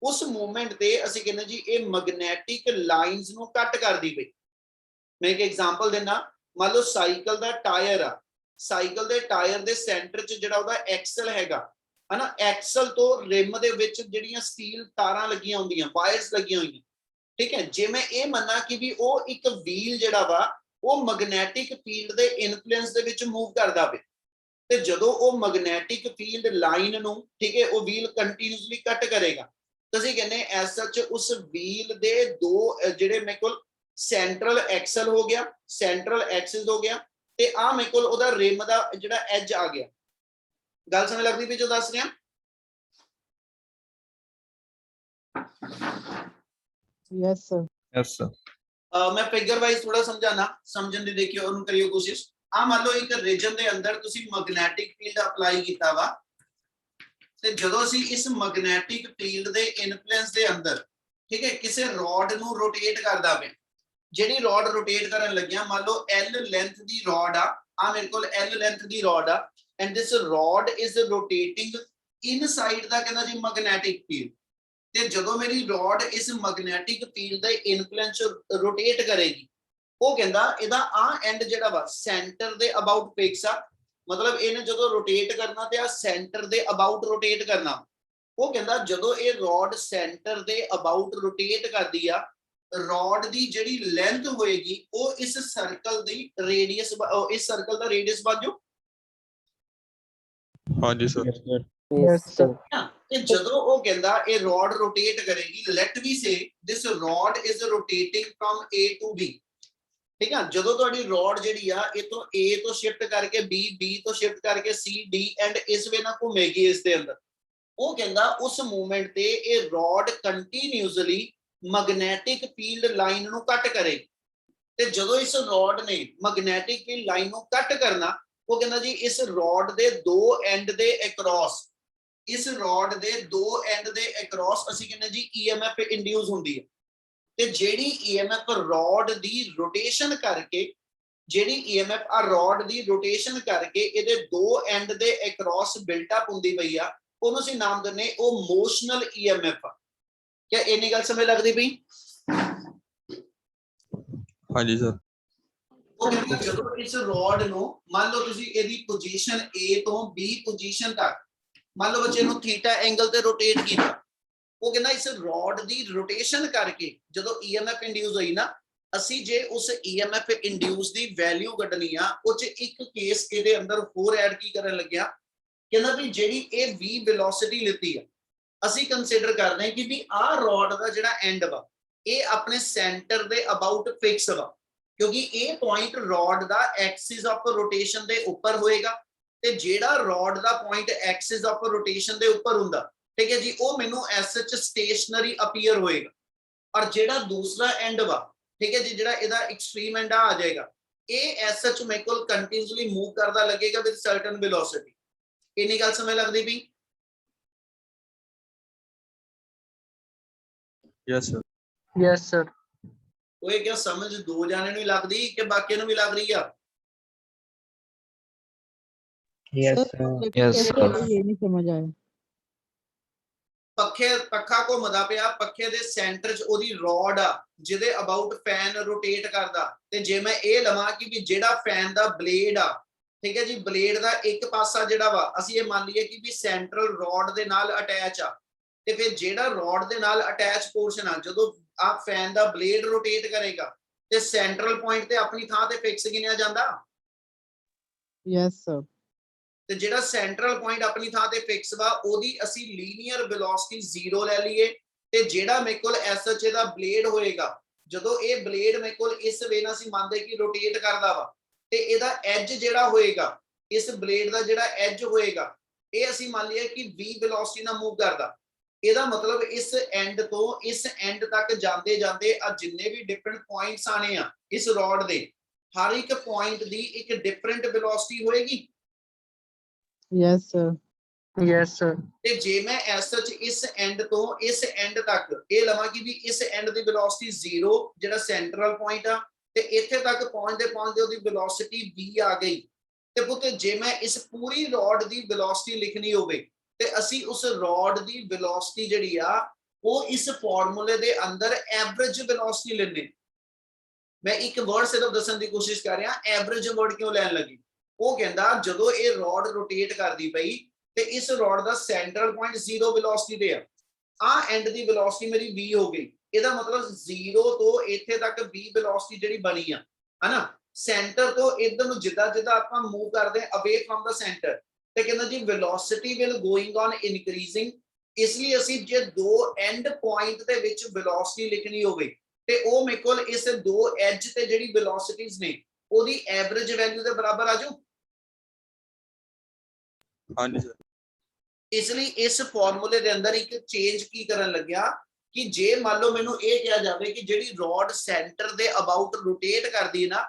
ਉਸ ਮੂਵਮੈਂਟ ਤੇ ਅਸੀਂ ਕਹਿੰਦੇ ਜੀ ਇਹ ਮੈਗਨੈਟਿਕ ਲਾਈਨਸ ਨੂੰ ਕੱਟ ਕਰਦੀ ਪਈ। ਮੈਂ ਇੱਕ ਐਗਜ਼ਾਮਪਲ ਦਿੰਦਾ ਮੰਨ ਲਓ ਸਾਈਕਲ ਦਾ ਟਾਇਰ ਆ ਸਾਈਕਲ ਦੇ ਟਾਇਰ ਦੇ ਸੈਂਟਰ ਚ ਜਿਹੜਾ ਉਹਦਾ ਐਕਸਲ ਹੈਗਾ ਹਨਾ ਐਕਸਲ ਤੋਂ ਰਿਮ ਦੇ ਵਿੱਚ ਜਿਹੜੀਆਂ ਸਟੀਲ ਤਾਰਾਂ ਲੱਗੀਆਂ ਹੁੰਦੀਆਂ ਵਾਇਰਸ ਲੱਗੀਆਂ ਹੋਈਆਂ ਠੀਕ ਹੈ। ਜੇ ਮੈਂ ਇਹ ਮੰਨਾਂ ਕਿ ਵੀ ਉਹ ਇੱਕ ਵੀਲ ਜਿਹੜਾ ਵਾ ਉਹ ਮੈਗਨੈਟਿਕ ਫੀਲਡ ਦੇ ਇਨਫਲੂਐਂਸ ਦੇ ਵਿੱਚ ਮੂਵ ਕਰਦਾ ਵੇ ਤੇ ਜਦੋਂ ਉਹ ਮੈਗਨੈਟਿਕ ਫੀਲਡ ਲਾਈਨ ਨੂੰ ਠੀਕ ਹੈ ਉਹ ਵੀਲ ਕੰਟੀਨਿਊਸਲੀ ਕੱਟ ਕਰੇਗਾ ਤੁਸੀਂ ਕਹਿੰਦੇ ਐਸ ਸੱਚ ਉਸ ਵੀਲ ਦੇ ਦੋ ਜਿਹੜੇ ਮੇਰੇ ਕੋਲ ਸੈਂਟਰਲ ਐਕਸਲ ਹੋ ਗਿਆ ਸੈਂਟਰਲ ਐਕਸਿਸ ਹੋ ਗਿਆ ਤੇ ਆ ਮੇਰੇ ਕੋਲ ਉਹਦਾ ਰਿਮ ਦਾ ਜਿਹੜਾ ਐਜ ਆ ਗਿਆ। ਗੱਲ ਸਮਝ ਲੱਗਦੀ ਪਈ ਜੋ ਦੱਸ ਰਿਹਾ? Yes, sir. Yes, sir. मैं फिगर वाइज थोड़ा समझाना समझन दी देखियो ਉਹਨੂੰ ਕਰਿਓ ਕੋਸ਼ਿਸ਼। ਆ ਮੰਨ ਲਓ ਇੱਕ ਰੀਜਨ ਦੇ ਅੰਦਰ ਤੁਸੀਂ ਮੈਗਨੈਟਿਕ ਫੀਲਡ ਅਪਲਾਈ ਕੀਤਾ ਵਾ ਤੇ ਜਦੋਂ ਅਸੀਂ ਇਸ ਮੈਗਨੈਟਿਕ ਫੀਲਡ ਦੇ ਇਨਫਲੂਐਂਸ ਦੇ ਅੰਦਰ ਠੀਕ ਹੈ ਕਿਸੇ ਰੋਡ ਨੂੰ ਰੋਟੇਟ ਕਰਦਾ ਪਿਆ ਜਿਹੜੀ ਰੋਡ ਰੋਟੇਟ ਕਰਨ ਲੱਗਿਆ ਮੰਨ ਲਓ L ਲੈਂਥ ਦੀ ਰੋਡ ਆ ਮੇਰੇ ਕੋਲ L ਲੈਂਥ ਦੀ ਰੋਡ ਆ and this rod is rotating inside ਦਾ ਕਹਿੰਦਾ ਜੀ ਮੈਗਨੈਟਿਕ ਫੀਲਡ ਤੇ ਜਦੋਂ ਮੇਰੀ ਰੋਡ ਇਸ ਮੈਗਨੈਟਿਕ ਫੀਲਡ ਦੇ ਇਨਫਲੂਐਂਸ ਰੋਟੇਟ ਕਰੇਗੀ ਉਹ ਕਹਿੰਦਾ ਇਹਦਾ ਆ ਐਂਡ ਜਿਹੜਾ ਵਾ ਸੈਂਟਰ ਦੇ ਅਬਾਊਟ ਫਿਕਸ ਆ, ਮਤਲਬ ਇਹਨੇ ਜਦੋਂ ਰੋਟੇਟ ਕਰਨਾ ਤੇ ਆ ਸੈਂਟਰ ਦੇ ਅਬਾਊਟ ਰੋਟੇਟ ਕਰਨਾ। ਉਹ ਕਹਿੰਦਾ ਜਦੋਂ ਇਹ ਰੋਡ ਸੈਂਟਰ ਦੇ ਅਬਾਊਟ ਰੋਟੇਟ ਕਰਦੀ ਆ, ਰੋਡ ਦੀ ਜਿਹੜੀ ਲੈਂਥ ਹੋਏਗੀ ਉਹ ਇਸ ਸਰਕਲ ਦੀ ਰੇਡੀਅਸ, ਇਸ ਸਰਕਲ ਦਾ ਰੇਡੀਅਸ ਬਣ ਜਾਊ। हाँ जी सर। Yes, sir. ਤੇ ਜਦੋਂ ਉਹ ਕਹਿੰਦਾ ਇਹ ਰੋਡ ਰੋਟੇਟ ਕਰੇਗੀ, let we say this rod is rotating from A to B, ਠੀਕ ਆ। ਜਦੋਂ ਤੁਹਾਡੀ ਰੋਡ ਜਿਹੜੀ ਆ ਇਹ ਤੋਂ A ਤੋਂ ਸ਼ਿਫਟ ਕਰਕੇ B, B ਤੋਂ ਸ਼ਿਫਟ ਕਰਕੇ C, D ਐਂਡ ਇਸ ਵੇ ਨਾਲ ਘੁੰਮੇਗੀ ਇਸ ਦੇ ਅੰਦਰ, ਉਹ ਕਹਿੰਦਾ ਉਸ ਮੂਵਮੈਂਟ ਤੇ ਇਹ road continuously magnetic field line ਨੂੰ ਕੱਟ ਕਰੇਗੀ। ਤੇ ਜਦੋਂ ਇਸ ਰੋਡ ਨੇ ਮੈਗਨੈਟਿਕ ਫੀਲਡ ਲਾਈਨ ਨੂੰ ਕੱਟ ਕਰਨਾ, ਉਹ ਕਹਿੰਦਾ ਜੀ ਇਸ ਰੋਡ ਦੇ ਦੋ ਐਂਡ ਦੇ ਅਕ੍ਰੋਸ, ਇਸ ਰੋਡ ਦੇ ਦੋ ਐਂਡ ਦੇ ਅਕ੍ਰੋਸ ਅਸੀਂ ਕਹਿੰਦੇ ਜੀ EMF ਇੰਡਿਊਸ ਹੁੰਦੀ ਹੈ। ਤੇ ਜਿਹੜੀ EMF ਰੋਡ ਦੀ ਰੋਟੇਸ਼ਨ ਕਰਕੇ, ਜਿਹੜੀ EMF ਆ ਰੋਡ ਦੀ ਰੋਟੇਸ਼ਨ ਕਰਕੇ ਇਹਦੇ ਦੋ ਐਂਡ ਦੇ ਅਕ੍ਰੋਸ ਬਿਲਟ ਅਪ ਹੁੰਦੀ ਪਈ ਆ, ਉਹਨੂੰ ਅਸੀਂ ਨਾਮ ਦਿੰਨੇ ਉਹ ਮੋਸ਼ਨਲ EMF ਆ। ਕਿਆ ਇੰਨੀ ਗੱਲ ਸਮਝ ਲੱਗਦੀ ਪਈ? हाँ जी सर। ਉਹ ਕਹਿੰਦਾ ਜਦੋਂ ਇਸ ਰੋਡ ਨੂੰ ਮੰਨ ਲਓ ਤੁਸੀਂ ਇਹਦੀ ਪੋਜੀਸ਼ਨ A ਤੋਂ B ਪੋਜੀਸ਼ਨ ਤੱਕ, ਮੰਨ ਲਓ ਬੱਚੇ ਨੂੰ ਥੀਟਾ ਐਂਗਲ ਤੇ ਰੋਟੇਟ ਕੀਤਾ, ਉਹ ਕਹਿੰਦਾ ਇਸ ਰੋਡ ਦੀ ਰੋਟੇਸ਼ਨ ਕਰਕੇ ਜਦੋਂ EMF ਇੰਡਿਊਸ ਹੋਈ ਨਾ, ਅਸੀਂ ਜੇ ਉਸ EMF ਇੰਡਿਊਸ ਦੀ ਵੈਲਿਊ ਕੱਢਣੀ ਆ, ਉਹ ਚ ਇੱਕ ਕੇਸ ਇਹਦੇ ਅੰਦਰ ਹੋਰ ਐਡ ਕੀ ਕਰਨ ਲੱਗਿਆ, ਕਹਿੰਦਾ ਵੀ ਜਿਹੜੀ ਇਹ v ਵੈਲੋਸਿਟੀ ਲਿੱਤੀ ਆ, ਅਸੀਂ ਕੰਸੀਡਰ ਕਰਦੇ ਹਾਂ ਕਿ ਵੀ ਆਹ ਰੋਡ ਦਾ ਜਿਹੜਾ ਐਂਡ ਵਾ ਇਹ ਆਪਣੇ ਸੈਂਟਰ ਦੇ ਅਬਾਊਟ ਫਿਕਸ ਵਾ, ਕਿਉਂਕਿ ਇਹ point road the Axis of rotation ਦੇ ਉੱਪਰ ਹੋਏਗਾ, ਤੇ ਜਿਹੜਾ road the point Axis of rotation ਦੇ ਉੱਪਰ ਹੁੰਦਾ, ਠੀਕ ਹੈ ਜੀ, ਉਹ ਮੈਨੂੰ ਐਸ ਐਚ ਸਟੇਸ਼ਨਰੀ ਅਪੀਅਰ ਹੋਏਗਾ। ਔਰ ਜਿਹੜਾ ਦੂਸਰਾ ਐਂਡ ਵਾ, ਠੀਕ ਹੈ ਜੀ, ਜਿਹੜਾ ਇਹਦਾ ਐਕਸਟ੍ਰੀਮ ਐਂਡ ਆ ਜਾਏਗਾ, ਇਹ ਐਸ ਐਚ ਮੇਰੇ ਕੋਲ ਕੰਟੀਨਿਊਸਲੀ ਮੂਵ ਕਰਦਾ ਲੱਗੇਗਾ ਵਿਦ ਸਰਟਨ ਵੈਲੋਸਿਟੀ। ਇੰਨੀ ਗੱਲ ਸਮਝ ਲੱਗਦੀ ਪਈ? Yes sir. Yes, sir. ਉਹ ਇਹ ਕਿਹਾ ਸਮਝ ਦੋ ਜਾਣੇ ਨੂੰ ਹੀ ਲੱਗਦੀ ਕਿ ਬਾਕੀਆਂ ਨੂੰ ਵੀ ਲੱਗ ਰਹੀ ਆ? Yes, sir. Yes, sir. ये नहीं समझ आया। ਪੱਖਾ ਘੁੰਮਦਾ ਪਿਆ, ਪੱਖੇ ਦੇ ਸੈਂਟਰ 'ਚ ਉਹਦੀ ਰੋਡ ਆ ਜਿਹਦੇ ਅਬਾਊਟ ਫੈਨ ਰੋਟੇਟ ਕਰਦਾ, ਤੇ ਜੇ ਮੈਂ ਇਹ ਲਵਾਂ ਕਿ ਵੀ ਜਿਹੜਾ ਫੈਨ ਦਾ ਬਲੇਡ ਆ, ਠੀਕ ਹੈ ਜੀ, ਬਲੇਡ ਦਾ ਇੱਕ ਪਾਸਾ ਜਿਹੜਾ ਵਾ ਅਸੀਂ ਇਹ ਮੰਨ ਲਈਏ ਕਿ ਵੀ ਸੈਂਟਰਲ ਰੋਡ ਦੇ ਨਾਲ ਅਟੈਚ ਆ, ਤੇ ਫਿਰ ਜਿਹੜਾ ਰੋਡ ਦੇ ਨਾਲ ਅਟੈਚ ਪੋਰਸ਼ਨ ਆ, ਜਦੋਂ ਆ ਫੈਨ ਦਾ ਬਲੇਡ ਰੋਟੇਟ ਕਰੇਗਾ ਤੇ ਸੈਂਟਰਲ ਪੁਆਇੰਟ ਤੇ ਆਪਣੀ ਥਾਂ ਤੇ ਫਿਕਸ ਗਿਣਿਆ ਜਾਂਦਾ। Yes, sir. ਤੇ ਜਿਹੜਾ ਸੈਂਟਰਲ ਪੁਆਇੰਟ ਆਪਣੀ ਥਾਂ ਤੇ ਫਿਕਸ ਵਾ, ਉਹਦੀ ਅਸੀਂ ਲੀਨੀਅਰ ਵੈਲੋਸਿਟੀ 0 ਲੈ ਲਈਏ, ਤੇ ਜਿਹੜਾ ਮੇਰੇ ਕੋਲ ਐਸਐਚ ਦਾ ਬਲੇਡ ਹੋਏਗਾ, ਜਦੋਂ ਇਹ ਬਲੇਡ ਮੇਰੇ ਕੋਲ ਇਸ ਵੇ ਨਾਲ ਅਸੀਂ ਮੰਨਦੇ ਕਿ ਰੋਟੇਟ ਕਰਦਾ ਵਾ, ਤੇ ਇਹਦਾ ਐਜ ਜਿਹੜਾ ਹੋਏਗਾ, ਇਸ ਬਲੇਡ ਦਾ ਜਿਹੜਾ ਐਜ ਹੋਏਗਾ, ਇਹ ਅਸੀਂ ਮੰਨ ਲਈਏ ਕਿ v ਵੈਲੋਸਿਟੀ ਨਾਲ ਮੂਵ ਕਰਦਾ। ਇਹਦਾ ਮਤਲਬ ਇਸ ਐਂਡ ਤੋਂ ਇਸ ਐਂਡ ਤੱਕ ਜਾਂਦੇ ਜਾਂਦੇ ਆ ਜਿੰਨੇ ਵੀ ਡਿਫਰੈਂਟ ਪੁਆਇੰਟਸ ਆਣੇ ਆ ਇਸ ਰੋਡ ਦੇ, ਹਰ ਇੱਕ ਪੁਆਇੰਟ ਦੀ ਇੱਕ ਡਿਫਰੈਂਟ ਵੈਲੋਸਿਟੀ ਹੋਏਗੀ। Yes, sir. Yes, sir. ਤੇ ਜੇ ਮੈਂ ਐਸਐਚ ਇਸ ਐਂਡ ਤੋਂ ਇਸ ਐਂਡ ਤੱਕ ਇਹ ਲਵਾਂ ਕਿ ਵੀ ਇਸ ਐਂਡ ਦੀ ਵੈਲੋਸਿਟੀ 0 ਜਿਹੜਾ ਸੈਂਟਰਲ ਪੁਆਇੰਟ ਆ, ਤੇ ਇੱਥੇ ਤੱਕ ਪਹੁੰਚਦੇ ਉਹਦੀ ਵੈਲੋਸਿਟੀ v ਆ ਗਈ, ਤੇ ਪੁੱਤ ਜੇ ਮੈਂ ਇਸ ਪੂਰੀ ਰੋਡ ਦੀ ਵੈਲੋਸਿਟੀ ਲਿਖਣੀ ਹੋਵੇ, ਤੇ ਅਸੀਂ ਉਸ ਰੋਡ ਦੀ ਵੈਲੋਸਿਟੀ ਜਿਹੜੀ ਆ ਉਹ ਇਸ ਫਾਰਮੂਲੇ ਦੇ ਅੰਦਰ ਐਵਰੇਜ ਵੈਲੋਸਿਟੀ ਲੈਣੇ। ਮੈਂ ਇੱਕ ਵਰਡ ਸਿਰਫ ਦੱਸਣ ਦੀ ਕੋਸ਼ਿਸ਼ ਕਰ ਰਿਹਾ, ਐਵਰੇਜ ਵਰਡ ਕਿਉਂ ਲੈਣ ਲੱਗੀ? ਉਹ ਕਹਿੰਦਾ ਜਦੋਂ ਇਹ ਰੋਡ ਰੋਟੇਟ ਕਰਦੀ ਪਈ ਤੇ ਇਸ ਰੋਡ ਦਾ ਸੈਂਟਰਲ ਪੁਆਇੰਟ 0 ਵੈਲੋਸਿਟੀ ਤੇ ਆ ਐਂਡ ਦੀ ਵੈਲੋਸਿਟੀ ਮੇਰੀ v ਹੋ ਗਈ, ਇਹਦਾ ਮਤਲਬ 0 ਤੋਂ ਇੱਥੇ ਤੱਕ v ਵੈਲੋਸਿਟੀ ਜਿਹੜੀ ਬਣੀ ਆ, ਹਨਾ, ਸੈਂਟਰ ਤੋਂ ਇਧਰ ਨੂੰ ਜਿੱਦਾਂ ਜਿੱਦਾਂ ਆਪਾਂ ਮੂਵ ਕਰਦੇ ਅਵੇ ਫਰਮ ਦਾ ਸੈਂਟਰ, ਤੇ ਕਹਿੰਦਾ ਜੀ velocity will going on increasing. ਇਸ ਲਈ ਅਸੀਂ ਜੇ ਦੋ ਐਂਡ ਪੁਆਇੰਟ ਦੇ ਵਿੱਚ ਵੈਲੋਸਿਟੀ ਲਿਖਣੀ ਹੋਵੇ, ਤੇ ਉਹ ਮੇਰੇ ਕੋਲ ਇਸ ਦੋ ਐਜ ਤੇ ਜਿਹੜੀ ਵੈਲੋਸਿਟੀਜ਼ ਨੇ ਉਹਦੀ ਐਵਰੇਜ ਵੈਲਿਊ ਦੇ ਬਰਾਬਰ ਆ ਜਾਊ। हाँ जी सर। ਇਸ ਲਈ ਇਸ ਫਾਰਮੂਲੇ ਦੇ ਅੰਦਰ ਇੱਕ ਚੇਂਜ ਕੀ ਕਰਨ ਲੱਗਿਆ ਕਿ ਜੇ ਮੰਨ ਲਓ ਮੈਨੂੰ ਇਹ ਕਿਹਾ ਜਾਵੇ ਕਿ ਜਿਹੜੀ ਰੋਡ ਸੈਂਟਰ ਦੇ ਅਬਾਊਟ ਰੋਟੇਟ ਕਰਦੀ ਹੈ ਨਾ,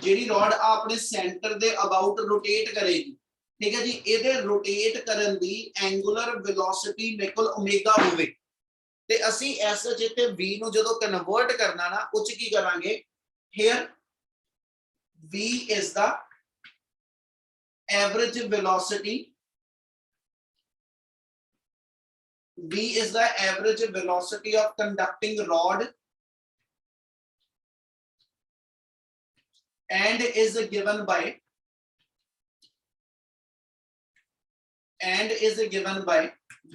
ਜਿਹੜੀ ਰੋਡ ਆ ਆਪਣੇ ਸੈਂਟਰ ਦੇ ਅਬਾਊਟ ਰੋਟੇਟ ਕਰੇਗੀ, ਠੀਕ ਹੈ ਜੀ, ਇਹਦੇ ਰੋਟੇਟ ਕਰਨ ਦੀ ਐਂਗੂਲਰ ਵੈਲੋਸਿਟੀ ਮੇਰੇ ਕੋਲ ਓਮੇਗਾ ਹੋਵੇ, ਤੇ ਅਸੀਂ ਐਸ ਜਿੱਥੇ v ਨੂੰ ਜਦੋਂ ਕਨਵਰਟ ਕਰਨਾ ਨਾ, ਉਹ ਚ ਕੀ ਕਰਾਂਗੇ, hair v is the average velocity, v is the average velocity of conducting rod and is given by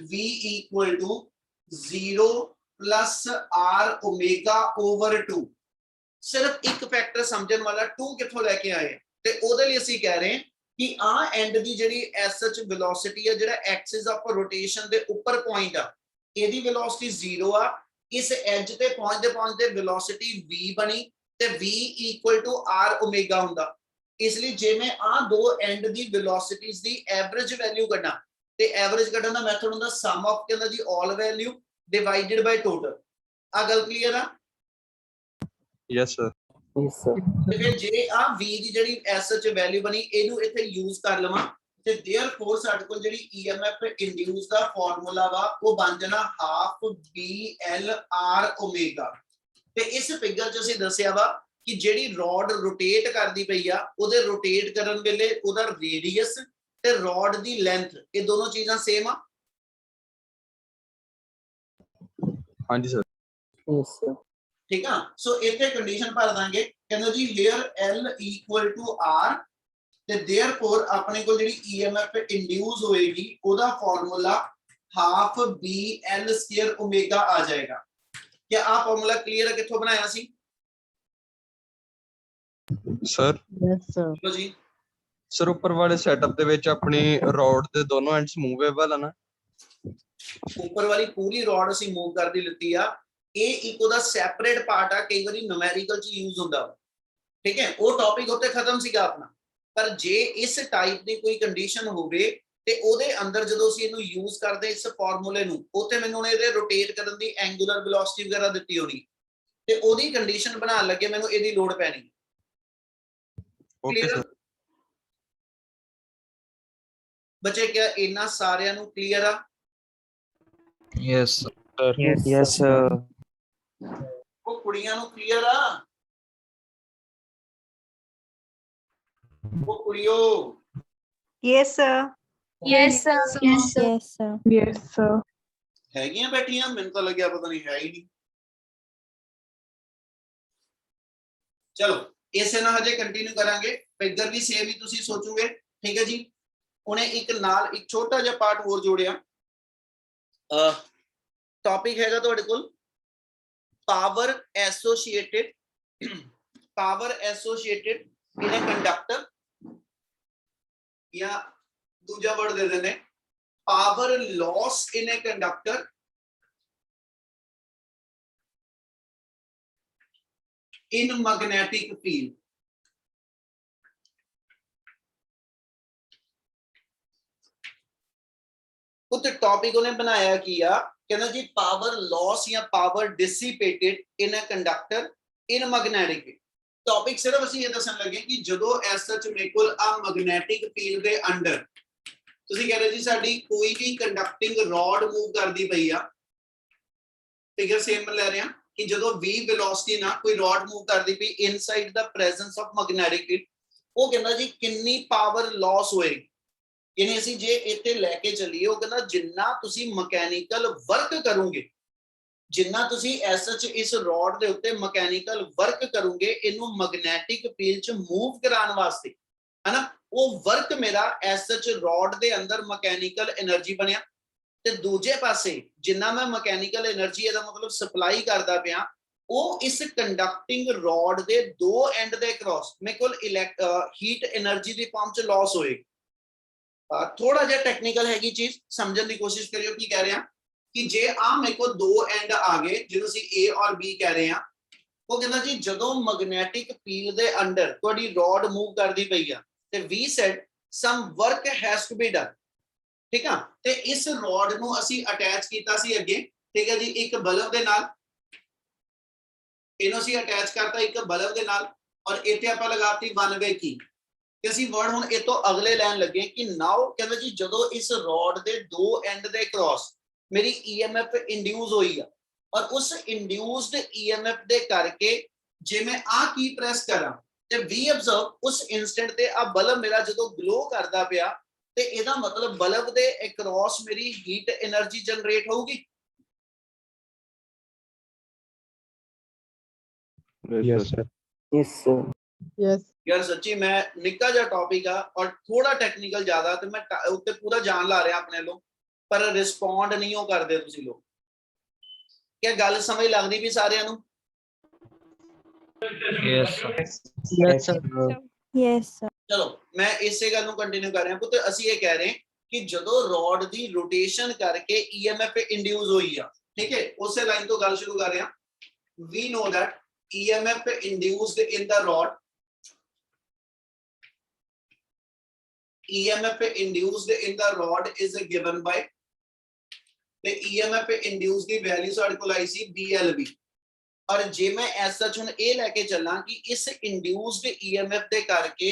V equal to 0 plus R omega over 2। सिर्फ एक फैक्टर समझण वाला 2 किथों लेके आए ते ओदे लिए ਅਸੀਂ कह रहे हैं कि आ एंड दी ਜਿਹੜੀ as such velocity है ਜਿਹੜਾ एक्सिस ऑफ रोटेशन ਦੇ ਉੱਪਰ पॉइंट आ ਇਹਦੀ वेलोसिटी 0 आ इस एज ਤੇ पहुंचते वेलोसिटी v बनी ਤੇ v equal to r omega ਹੁੰਦਾ इसलिए जे मैं आ दो एंड दी वेलोसिटीज दी एवरेज वैल्यू कढना ਤੇ एवरेज ਕੱਢਣ ਦਾ ਮੈਥਡ ਹੁੰਦਾ ਸਮ ਆਫ ਕਹਿੰਦਾ ਜੀ all value divided by total। ਆ ਗੱਲ ਕਲੀਅਰ ਆ? Yes, sir. Yes, sir. ਤੇ ਫਿਰ ਜੇ ਆ v ਦੀ ਜਿਹੜੀ ਐਸ ਸੱਚ ਵੈਲਿਊ ਬਣੀ ਇਹਨੂੰ ਇੱਥੇ ਯੂਜ਼ ਕਰ ਲਵਾਂ ਤੇ देयरफॉर ਸਾਡੇ ਕੋਲ ਜਿਹੜੀ EMF ਇੰਡਿਊਸ ਦਾ ਫਾਰਮੂਲਾ ਵਾ ਉਹ ਬਣ ਜਾਣਾ ਹਾਫ BLR ਓਮੇਗਾ। ਤੇ ਇਸ ਫਿਗਰ 'ਚ ਅਸੀਂ ਦੱਸਿਆ ਵਾ ਕਿ ਜਿਹੜੀ ਰੋਡ ਰੋਟੇਟ ਕਰਦੀ ਪਈ ਆ ਉਹਦੇ ਰੋਟੇਟ ਕਰਨ ਵੇਲੇ ਉਹਦਾ ਰੇਡੀਅਸ ਤੇ ਰੋਡ ਦੀ ਲੈਂਥ ਇਹ ਦੋਨੋਂ ਚੀਜ਼ਾਂ ਸੇਮ ਆ। हाँ जी, sir. Yes, sir. ठीक है सो इथे कंडीशन भर देंगे कहंदा जी here L equal to R ते देयरफॉर अपने को जेडी EMF इंड्यूस होएगी ओदा formula half BL square omega आ जाएगा। क्या आप फार्मूला क्लियर है किथों बनाया सी? Sir. Yes, sir. लो जी Sir, ऊपर वाले सेटअप ਦੇ ਵਿੱਚ ਆਪਣੀ ਰੋਡ ਦੇ ਦੋਨੋਂ ਐਂਡਸ ਮੂਵੇਬਲ ਆ ਨਾ? ऊपर वाली पूरी रॉड ਅਸੀਂ मूव कर दी लिती आ ਇਹ ਇੱਕ ਉਹਦਾ ਸੈਪਰੇਟ ਪਾਰਟ ਆ ਕਈ ਵਾਰੀ ਨੂਮੈਰੀਕਲ ਚ ਯੂਜ਼ ਹੁੰਦਾ ਠੀਕ ਹੈ ਉਹ ਟੌਪਿਕ ਉੱਤੇ ਖਤਮ ਸੀਗਾ ਆਪਣਾ। ਪਰ ਜੇ ਇਸ ਟਾਈਪ ਦੀ ਕੋਈ ਕੰਡੀਸ਼ਨ ਹੋਵੇ ਤੇ ਉਹਦੇ ਅੰਦਰ ਜਦੋਂ ਅਸੀਂ ਇਹਨੂੰ ਯੂਜ਼ ਕਰਦੇ ਇਸ ਫਾਰਮੂਲੇ ਨੂੰ ਉੱਥੇ ਮੈਨੂੰ ਇਹਦੇ ਰੋਟੇਟ ਕਰਨ ਦੀ ਐਂਗੂਲਰ ਵੈਲੋਸਿਟੀ ਵਗੈਰਾ ਦਿੱਤੀ ਹੋਣੀ ਤੇ ਉਹਦੀ ਕੰਡੀਸ਼ਨ ਬਣਾਉਣ ਲੱਗੇ ਮੈਨੂੰ ਇਹਦੀ ਲੋੜ ਪੈਣੀ। Okay sir. ਬੱਚੇ ਕਿਆ ਇਹਨਾਂ ਸਾਰਿਆਂ ਨੂੰ ਕਲੀਅਰ ਆ? Yes, sir. Yes, sir. ਉਹ ਕੁੜੀਆਂ ਨੂੰ ਕਲੀਅਰ ਆ? ਉਹ ਕੁੜੀਓ Yes, sir. Yes, sir. Yes, sir. Yes, sir. Yes, sir. ਹੈਗੀਆਂ ਬੈਠੀਆਂ ਮੈਨੂੰ ਤਾਂ ਲੱਗਿਆ ਪਤਾ ਨਹੀਂ ਹੈ ਹੀ ਨਹੀਂ। ਚਲੋ ਇਸੇ ਨਾਲ ਹਜੇ ਕੰਟੀਨਿਊ ਕਰਾਂਗੇ ਫਿਗਰ ਵੀ ਸੇਮ ਹੀ ਤੁਸੀਂ ਸੋਚੋਗੇ ਠੀਕ ਹੈ ਜੀ। ਉਹਨੇ ਇੱਕ ਨਾਲ ਇੱਕ ਛੋਟਾ ਜਿਹਾ ਪਾਰਟ ਹੋਰ ਜੋੜਿਆ ਟੌਪਿਕ ਹੈਗਾ ਤੁਹਾਡੇ ਕੋਲ power associated in a conductor ਜਾਂ ਦੂਜਾ ਵਰਡ ਦੇ ਦਿੰਦੇ power loss in a conductor in magnetic field। ਉੱਤੇ ਟੌਪਿਕ ਉਹਨੇ ਬਣਾਇਆ ਕੀ ਆ ਕਹਿੰਦਾ ਜੀ ਪਾਵਰ ਲਾਸ ਜਾਂ power dissipated in a conductor in magnetic field. Topic ਸਿਰਫ ਅਸੀਂ ਇਹ ਦੱਸਣ ਲੱਗੇ ਕਿ ਜਦੋਂ ਐਸ ਸੱਚ ਮੇਰੇ ਕੋਲ ਆ ਮੈਗਨੈਟਿਕ ਫੀਲਡ ਦੇ ਅੰਡਰ ਤੁਸੀਂ ਕਹ ਰਹੇ ਜੀ ਸਾਡੀ ਕੋਈ ਵੀ ਕੰਡਕਟਿੰਗ ਰੋਡ ਮੂਵ ਕਰਦੀ ਪਈ ਆ ਫਿਗਰ ਸੇਮ ਲੈ ਰਹੇ ਆ ਕਿ ਜਦੋਂ v velocity ਨਾਲ ਕੋਈ ਰੋਡ ਮੂਵ ਕਰਦੀ ਪਈ inside the presence of magnetic field ਉਹ ਕਹਿੰਦਾ ਜੀ ਕਿੰਨੀ ਪਾਵਰ ਲਾਸ ਹੋਏਗੀ। ਯਾਨੀ ਅਸੀਂ ਜੇ ਇੱਥੇ ਲੈ ਕੇ ਚੱਲੀਏ ਉਹ ਕਹਿੰਦਾ ਜਿੰਨਾ ਤੁਸੀਂ ਮਕੈਨੀਕਲ ਵਰਕ ਕਰੋਗੇ ਜਿੰਨਾ ਤੁਸੀਂ ਐਸ ਸੱਚ ਇਸ ਰੋਡ ਦੇ ਉੱਤੇ ਮਕੈਨੀਕਲ ਵਰਕ ਕਰੋਗੇ ਇਹਨੂੰ ਮੈਗਨੈਟਿਕ ਫੀਲਡ ਚ ਮੂਵ ਕਰਾਉਣ ਵਾਸਤੇ ਹੈ ਨਾ ਉਹ ਵਰਕ ਮੇਰਾ ਐਸ ਸੱਚ ਰੋਡ ਦੇ ਅੰਦਰ ਮਕੈਨੀਕਲ એનર્ਜੀ ਬਣਿਆ ਤੇ ਦੂਜੇ ਪਾਸੇ ਜਿੰਨਾ ਮੈਂ ਮਕੈਨੀਕਲ એનર્ਜੀ ਇਹਦਾ ਮਤਲਬ ਸਪਲਾਈ ਕਰਦਾ ਪਿਆ ਉਹ ਇਸ ਕੰਡਕਟਿੰਗ ਰੋਡ ਦੇ ਦੋ ਐਂਡ ਦੇ ਕ੍ਰਾਸ ਮੇਰੇ ਕੋਲ ਹੀਟ એનર્ਜੀ ਦੀ ਫਾਰਮ ਚ ਲਾਸ ਹੋਏਗੀ। ਥੋੜਾ ਜਿਹਾ ਟੈਕਨੀਕਲ ਹੈਗੀ ਚੀਜ਼ ਸਮਝਣ ਦੀ ਕੋਸ਼ਿਸ਼ ਕਰਿਓ ਕੀ ਕਹਿ ਰਹੇ ਹਾਂ ਕਿ ਜੇ ਆ ਮੇਰੇ ਕੋਲ ਦੋ ਐਂਡ ਆ ਗਏ ਜਿਹਨੂੰ ਅਸੀਂ A ਔਰ B ਕਹਿ ਰਹੇ ਹਾਂ ਉਹ ਕਹਿੰਦਾ ਜੀ ਜਦੋਂ ਮੈਗਨੈਟਿਕ ਫੀਲਡ ਦੇ ਅੰਡਰ ਤੁਹਾਡੀ ਰੋਡ ਮੂਵ ਕਰਦੀ ਪਈ ਆ ਤੇ we said some work has to be done ਠੀਕ ਆ ਤੇ ਇਸ ਰੋਡ ਨੂੰ ਅਸੀਂ ਅਟੈਚ ਕੀਤਾ ਸੀ ਅੱਗੇ ਠੀਕ ਹੈ ਜੀ ਇੱਕ ਬਲਬ ਦੇ ਨਾਲ ਇਹਨੂੰ ਅਸੀਂ ਅਟੈਚ ਕਰਤਾ ਇੱਕ ਬਲਬ ਦੇ ਨਾਲ ਔਰ ਇੱਥੇ ਆਪਾਂ ਲਗਾਤੀ 1 ਵੇ ਕੀ ਤੇ ਅਸੀਂ ਵਰਡ ਹੁਣ ਇਹ ਤੋਂ ਅਗਲੇ ਲੈਣ ਲੱਗੇ ਕਿ ਨਾਓ ਕਹਿੰਦਾ ਜੀ ਜਦੋਂ ਇਸ ਰੋਡ ਦੇ ਦੋ ਐਂਡ ਦੇ ਕ੍ਰਾਸ ਮੇਰੀ EMF ਇੰਡਿਊਸ ਹੋਈ ਆ ਔਰ ਉਸ ਇੰਡਿਊਸਡ EMF ਦੇ ਕਰਕੇ ਜੇ ਮੈਂ ਆ ਕੀ ਪ੍ਰੈਸ ਕਰਾਂ ਤੇ ਵੀ ਅਬਜ਼ਰਵ ਉਸ ਇਨਸਟੈਂਟ ਤੇ ਆ ਬਲਬ ਮੇਰਾ ਜਦੋਂ ਗਲੋ ਕਰਦਾ ਪਿਆ ਤੇ ਇਹਦਾ ਮਤਲਬ ਬਲਬ ਦੇ ਅਕ੍ਰੋਸ ਮੇਰੀ ਹੀਟ એનર્ਜੀ ਜਨਰੇਟ ਹੋਊਗੀ। Yes, sir. Yes, sir. Yes. यार सच्ची मैं निक्का जा टॉपिक आ और थोड़ा टेक्निकल ज्यादा ते मैं उत्ते पूरा जान ला रहा अपने लो पर रिस्पोंड नहीं हो करदे तुसी लोग क्या गल समझ लगदी भी सारियां नु Yes. Yes, sir. Yes, sir. चलो मैं इसे गल नु कंटिन्यू कर रहा पुत्र ਅਸੀਂ ਇਹ ਕਹਿ ਰਹੇ ਹਾਂ कि ਜਦੋਂ ਰੋਡ ਦੀ ਰੋਟੇਸ਼ਨ ਕਰਕੇ EMF ਇੰਡਿਊਸ ਹੋਈ ਆ ठीक है ਉਸੇ ਲਾਈਨ ਤੋਂ ਗੱਲ ਸ਼ੁਰੂ ਕਰ ਰਹੇ ਹਾਂ we know that EMF induced in the rod EMF induced in the rod is given by the EMF induced the value ਸਾਡੇ ਕੋਲ ਆਈ ਸੀ BLB और जे मैं एज सच हुन ये लेके चलना कि इस इंड्यूस्ड EMF दे करके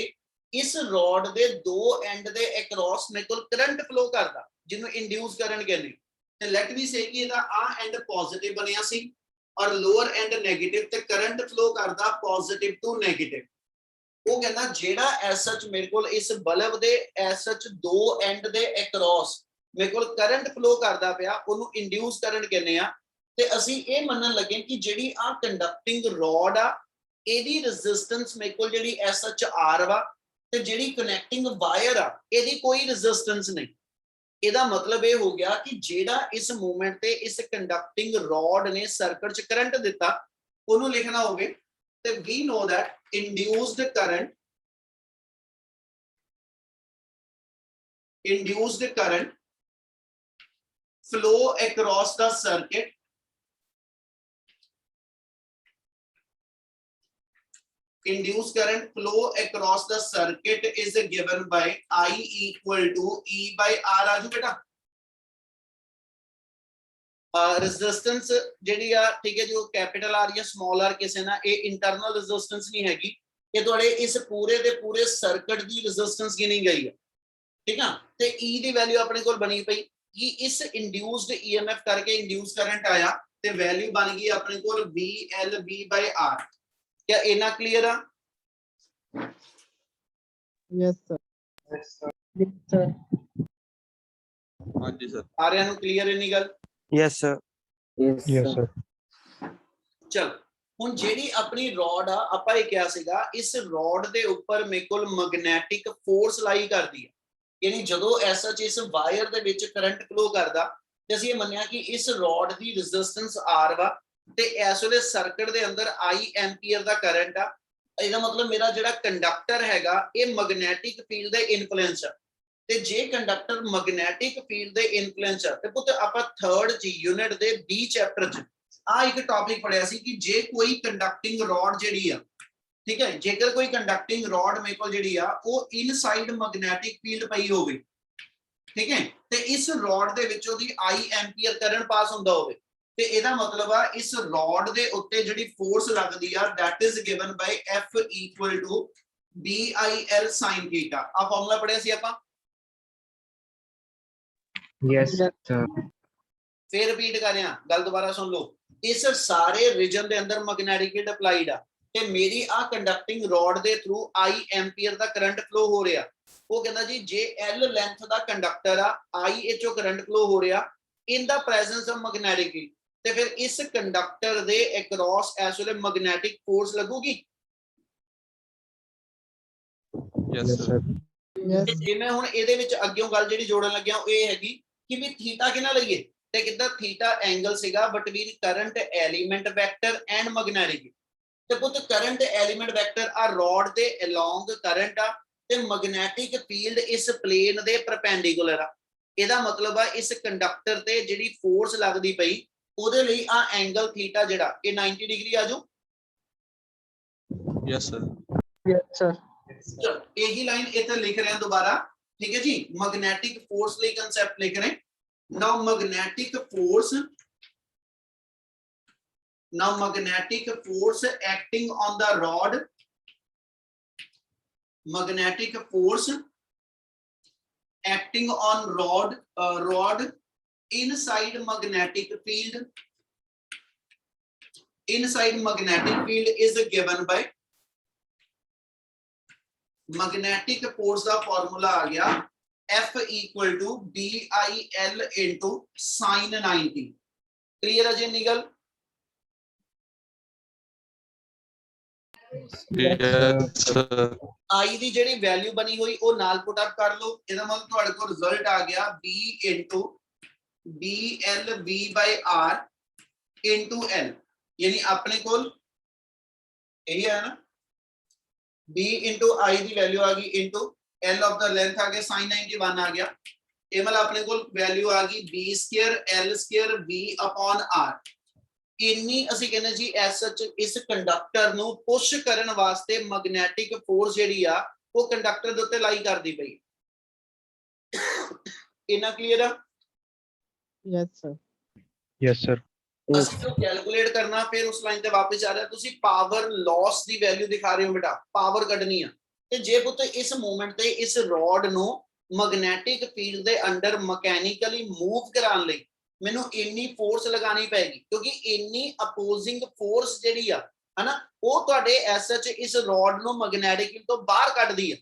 इस रॉड दे दो एंड दे अक्रॉस मेरे को करंट फ्लो करदा जिन्हों इंड्यूस करंट कहने ते लेट मी से कि ਇਹਦਾ आ एंड पॉजिटिव बनया सी और लोअर एंड नेगेटिव ते करंट फ्लो करदा पॉजिटिव टू नेगेटिव वो कहना जेड़ा एज सच मेरे को इस बल्ब दे एज सच दो एंड दे अक्रॉस मेरे को करंट फ्लो करदा पिया ओनु इंड्यूस करंट कहने आ ਤੇ ਅਸੀਂ ਇਹ ਮੰਨਣ ਲੱਗੇ ਕਿ ਜਿਹੜੀ ਆ ਕੰਡਕਟਿੰਗ ਰੋਡ ਆ ਇਹਦੀ ਰੈਜ਼ਿਸਟੈਂਸ ਮੇਰੇ ਕੋਲ ਜਿਹੜੀ SHR ਵਾ ਤੇ ਜਿਹੜੀ ਕਨੈਕਟਿੰਗ ਵਾਇਰ ਆ ਇਹਦੀ ਕੋਈ ਰੈਜ਼ਿਸਟੈਂਸ ਨਹੀਂ ਇਹਦਾ ਮਤਲਬ ਇਹ ਹੋ ਗਿਆ ਕਿ ਜਿਹੜਾ ਇਸ ਮੂਵਮੈਂਟ ਤੇ ਇਸ ਕੰਡਕਟਿੰਗ ਰੋਡ ਨੇ ਸਰਕਟ ਚ ਕਰੰਟ ਦਿੱਤਾ ਉਹਨੂੰ ਲਿਖਣਾ ਹੋਵੇ ਤੇ we know that induced current flow across the circuit induced current flow across the circuit is given by I equal to E by R आजू बेटा रेजिस्टेंस ਜਿਹੜੀ ਆ ਠੀਕ ਹੈ ਜੋ ਕੈਪੀਟਲ R ਜਾਂ ਸਮਾਲ r ਕਿਸੇ ਨਾ ਇਹ ਇੰਟਰਨਲ ਰੈਜ਼ਿਸਟੈਂਸ ਨਹੀਂ ਹੈਗੀ ਇਹ ਤੁਹਾਡੇ ਇਸ ਪੂਰੇ ਦੇ ਪੂਰੇ ਸਰਕਟ ਦੀ ਰੈਜ਼ਿਸਟੈਂਸ ਗਿਣੀ ਗਈ ਹੈ ਠੀਕ ਆ ਤੇ E ਦੀ ਵੈਲਿਊ ਆਪਣੇ ਕੋਲ ਬਣੀ ਪਈ कि इस इंड्यूस्ड EMF करके इंड्यूस करंट आया ते वैल्यू बन गई अपने को VLB by R क्या इना क्लियर है Yes, sir. Yes, sir. Yes, sir. हाँ जी सर सारे नु क्लियर इनी गल yes sir Yes, sir. चल हुन जेडी अपनी रॉड आ ਆਪਾਂ ਇਹ ਕਿਹਾ ਸੀਗਾ ਇਸ ਰॉड ਦੇ ਉੱਪਰ ਮੇਰੇ ਕੋਲ ਮੈਗਨੈਟਿਕ ਫੋਰਸ ਲਾਈ ਕਰਦੀ ਹੈ यानी जो ऐसा इस वायर दे विच करंट फ्लो करदा ते असीं मन्निया कि इस रॉड दी रेजिस्टेंस R वा ते इस वेले सर्किट दे अंदर I एम्पीयर दा करंट आ ਇਹਦਾ मतलब मेरा जिहड़ा कंडक्टर हैगा ये मैग्नेटिक फील्ड दे इन्फ्लुएंस है ते जे कंडक्टर मैग्नेटिक फील्ड दे इन्फ्लुएंस है ते पुੱਤ ਆਪਾਂ 3rd च यूनिट दे B चैप्टर च आ एक टॉपिक पढ़िया सी कि जे कोई कंडक्टिंग रॉड जिहड़ी आ ठीक है जेकर कोई कंडक्टिंग रॉड मेरे को जिहड़ी आ वो इनसाइड मैग्नेटिक फील्ड पई होवे ठीक है ते इस रॉड दे विचों दी I एम्पीयर करंट पास हुंदा होवे ते ਇਹਦਾ मतलब आ इस रॉड दे उत्ते जिहड़ी फोर्स लगदी आ that is given by F equal to BIL sin theta आ फार्मूला पढ़िया सी ਆਪਾਂ Yes, sir. फिर रिपीट कर रहे हैं गल दोबारा सुन लो इस सारे रीजन दे अंदर मैग्नेटिक फील्ड अप्लाइड आ ਤੇ ਮੇਰੀ ਆ ਕੰਡਕਟਿੰਗ ਰੋਡ ਦੇ through I ampere the current flow ਹੋ ਰਿਹਾ ਉਹ ਕਹਿੰਦਾ ਜੀ ਜੇ L ਲੈਂਥ ਦਾ ਕੰਡਕਟਰ ਆ I ਵਿੱਚੋਂ ਕਰੰਟ ਫਲੋ ਹੋ ਰਿਹਾ ਇਨ the presence of magnetic field ਤੇ ਫਿਰ ਇਸ ਕੰਡਕਟਰ ਦੇ ਅਕ੍ਰੋਸ ਇਸ ਵੇਲੇ ਮੈਗਨੈਟਿਕ ਫੋਰਸ ਲੱਗੂਗੀ yes sir Yes. ਜੇ ਮੈਂ ਹੁਣ ਇਹਦੇ ਵਿੱਚ ਅੱਗਿਓਂ ਗੱਲ ਜਿਹੜੀ ਜੋੜਨ ਲੱਗਿਆ ਉਹ ਇਹ ਹੈਗੀ ਕਿ ਵੀ ਥੀਟਾ ਕਿਹਨਾਂ ਲਈਏ ਤੇ ਕਿੱਦਾਂ ਥੀਟਾ ਐਂਗਲ ਸੀਗਾ between current element vector and magnetic ਤੇ ਪੁੱਤ ਕਰੰਟ ਐਲੀਮੈਂਟ ਵੈਕਟਰ ਆ ਰੋਡ ਦੇ ਅਲੋਂਗ ਕਰੰਟ ਆ ਤੇ ਮੈਗਨੈਟਿਕ ਫੀਲਡ ਇਸ ਪਲੇਨ ਦੇ ਪਰਪੈਂਡੀਕੂਲਰ ਆ ਇਹਦਾ ਮਤਲਬ ਆ ਇਸ ਕੰਡਕਟਰ ਤੇ ਜਿਹੜੀ ਫੋਰਸ ਲੱਗਦੀ ਪਈ ਉਹਦੇ ਲਈ ਆ ਐਂਗਲ ਥੀਟਾ ਜਿਹੜਾ ਇਹ 90 ਡਿਗਰੀ ਆ ਜਾਊ yes sir Yes, sir. चलो यही लाइन इधर लिख रहे हैं दोबारा ठीक है जी मैग्नेटिक फोर्स ਲਈ कांसेप्ट लिख रहे हैं now magnetic force acting on the rod magnetic force acting on rod inside magnetic field is given by magnetic force का फॉर्मूला आ गया F equal to BIL into sine 90 clear है जी निगल Yes, sir. I ਦੀ ਜਿਹੜੀ value ਬਣੀ ਹੋਈ ਉਹ ਨਾਲ ਪੁੱਟ ਅਪ ਕਰ ਲਓ। ਇਹਦਾ ਮਤਲਬ ਤੁਹਾਡੇ ਕੋਲ ਰਿਜ਼ਲਟ ਆ ਗਿਆ B into BLV by R into L, यानी अपने कोल यही है ना, B into I की वैल्यू आ गई into L of the length आ गया sin 91 आ गया। ये मतलब अपने कोल वैल्यू आ गई B square L square V upon R। इन्नी असी कहने जी एस सच इस कंडक्टर नु पुश करन वास्ते मैग्नेटिक फोर्स जेडी आ वो कंडक्टर दे उत्ते लाई करदी पई। इना क्लियर है? Yes, sir. Yes, sir. ਅਸੀਂ ਜੋ ਕੈਲਕੂਲੇਟ ਕਰਨਾ ਫਿਰ ਉਸ ਲਾਈਨ ਤੇ ਵਾਪਸ ਆ ਰਿਹਾ। ਤੁਸੀਂ ਪਾਵਰ ਲਾਸ ਦੀ ਵੈਲਿਊ ਦਿਖਾ ਰਹੇ ਹੋ ਬੇਟਾ, ਪਾਵਰ ਕੱਢਣੀ ਆ। ਤੇ ਜੇ ਪੁੱਤ ਇਸ ਮੂਵਮੈਂਟ ਤੇ ਇਸ ਰੋਡ ਨੂੰ ਮੈਗਨੈਟਿਕ ਫੀਲਡ ਦੇ ਅੰਡਰ ਮਕੈਨੀਕਲੀ ਮੂਵ ਕਰਾਉਣ ਲਈ ਮੈਨੂੰ ਇੰਨੀ ਫੋਰਸ ਲਗਾਣੀ ਪੈਗੀ, ਕਿਉਂਕਿ ਇੰਨੀ ਅਪੋਜ਼ਿੰਗ ਫੋਰਸ ਜਿਹੜੀ ਆ ਹਨਾ ਉਹ ਤੁਹਾਡੇ ਐਸਐਚ ਇਸ ਰੋਡ ਨੂੰ ਮੈਗਨੈਟਿਕ ਫੀਲਡ ਤੋਂ ਬਾਹਰ ਕੱਢਦੀ ਆ।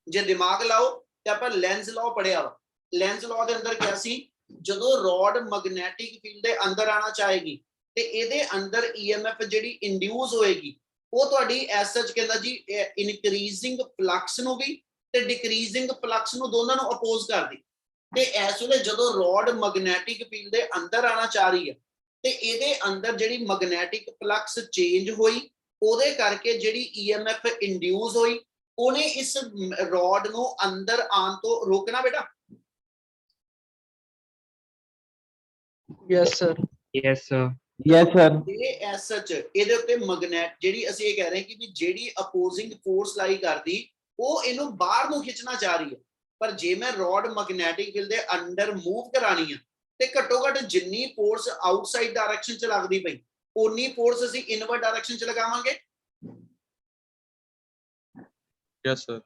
ਜੇ ਦਿਮਾਗ ਲਾਓ ਤੇ ਆਪਾਂ ਲੈਂਸ ਲਾਅ ਪੜਿਆ ਵਾ। ਲੈਂਸ ਲਾਅ ਦੇ ਅੰਦਰ ਕਿਹਾ ਸੀ ਜਦੋਂ ਰੋਡ ਮੈਗਨੈਟਿਕ ਫੀਲਡ ਦੇ ਅੰਦਰ ਆਣਾ ਚਾਹੇਗੀ ਤੇ ਇਹਦੇ ਅੰਦਰ EMF ਜਿਹੜੀ ਇੰਡਿਊਸ ਹੋਏਗੀ ਉਹ ਤੁਹਾਡੀ ਐਸਐਚ ਕਹਿੰਦਾ ਜੀ ਇਨਕਰੀਜ਼ਿੰਗ ਫਲਕਸ ਨੂੰ ਵੀ ਤੇ ਡਿਕਰੀਜ਼ਿੰਗ ਫਲਕਸ ਨੂੰ ਦੋਨਾਂ ਨੂੰ ਅਪੋਜ਼ ਕਰਦੀ। ਤੇ ਇਸ ਵੇਲੇ ਜਦੋਂ ਰੋਡ ਮੈਗਨੈਟਿਕ ਫੀਲਡ ਦੇ ਅੰਦਰ ਆਣਾ ਚਾਹ ਰਹੀ ਹੈ ਤੇ ਇਹਦੇ ਅੰਦਰ ਜਿਹੜੀ ਮੈਗਨੈਟਿਕ ਫਲਕਸ ਚੇਂਜ ਹੋਈ ਉਹਦੇ ਕਰਕੇ ਜਿਹੜੀ EMF ਇੰਡਿਊਸ ਹੋਈ ਉਹਨੇ ਇਸ ਰੋਡ ਨੂੰ ਅੰਦਰ ਆਉਣ ਤੋਂ ਰੋਕਣਾ ਬੇਟਾ। Yes, sir. Yes, sir. Yes, sir. ਇਹ ਐਸ ਸੱਚ ਇਹਦੇ ਉੱਤੇ ਮੈਗਨੈਟ ਜਿਹੜੀ ਅਸੀਂ ਇਹ ਕਹਿ ਰਹੇ ਕਿ ਵੀ ਜਿਹੜੀ ਅਪੋਜ਼ਿੰਗ ਫੋਰਸ ਲਾਈ ਕਰਦੀ ਉਹ ਇਹਨੂੰ ਬਾਹਰ ਨੂੰ ਖਿੱਚਣਾ ਚਾਹ ਰਹੀ ਹੈ। ਪਰ ਜੇ ਮੈਂ ਰੋਡ ਮੈਗਨੈਟਿਕ ਫੀਲਡ ਦੇ ਅੰਡਰ ਮੂਵ ਕਰਾਣੀ ਆ ਤੇ ਘੱਟੋ ਘੱਟ ਜਿੰਨੀ ਫੋਰਸ ਆਊਟਸਾਈਡ ਡਾਇਰੈਕਸ਼ਨ ਚ ਲੱਗਦੀ ਪਈ ਉਨੀ ਫੋਰਸ ਅਸੀਂ ਇਨਵਰਟ ਡਾਇਰੈਕਸ਼ਨ ਚ ਲਗਾਵਾਂਗੇ। Yes, sir.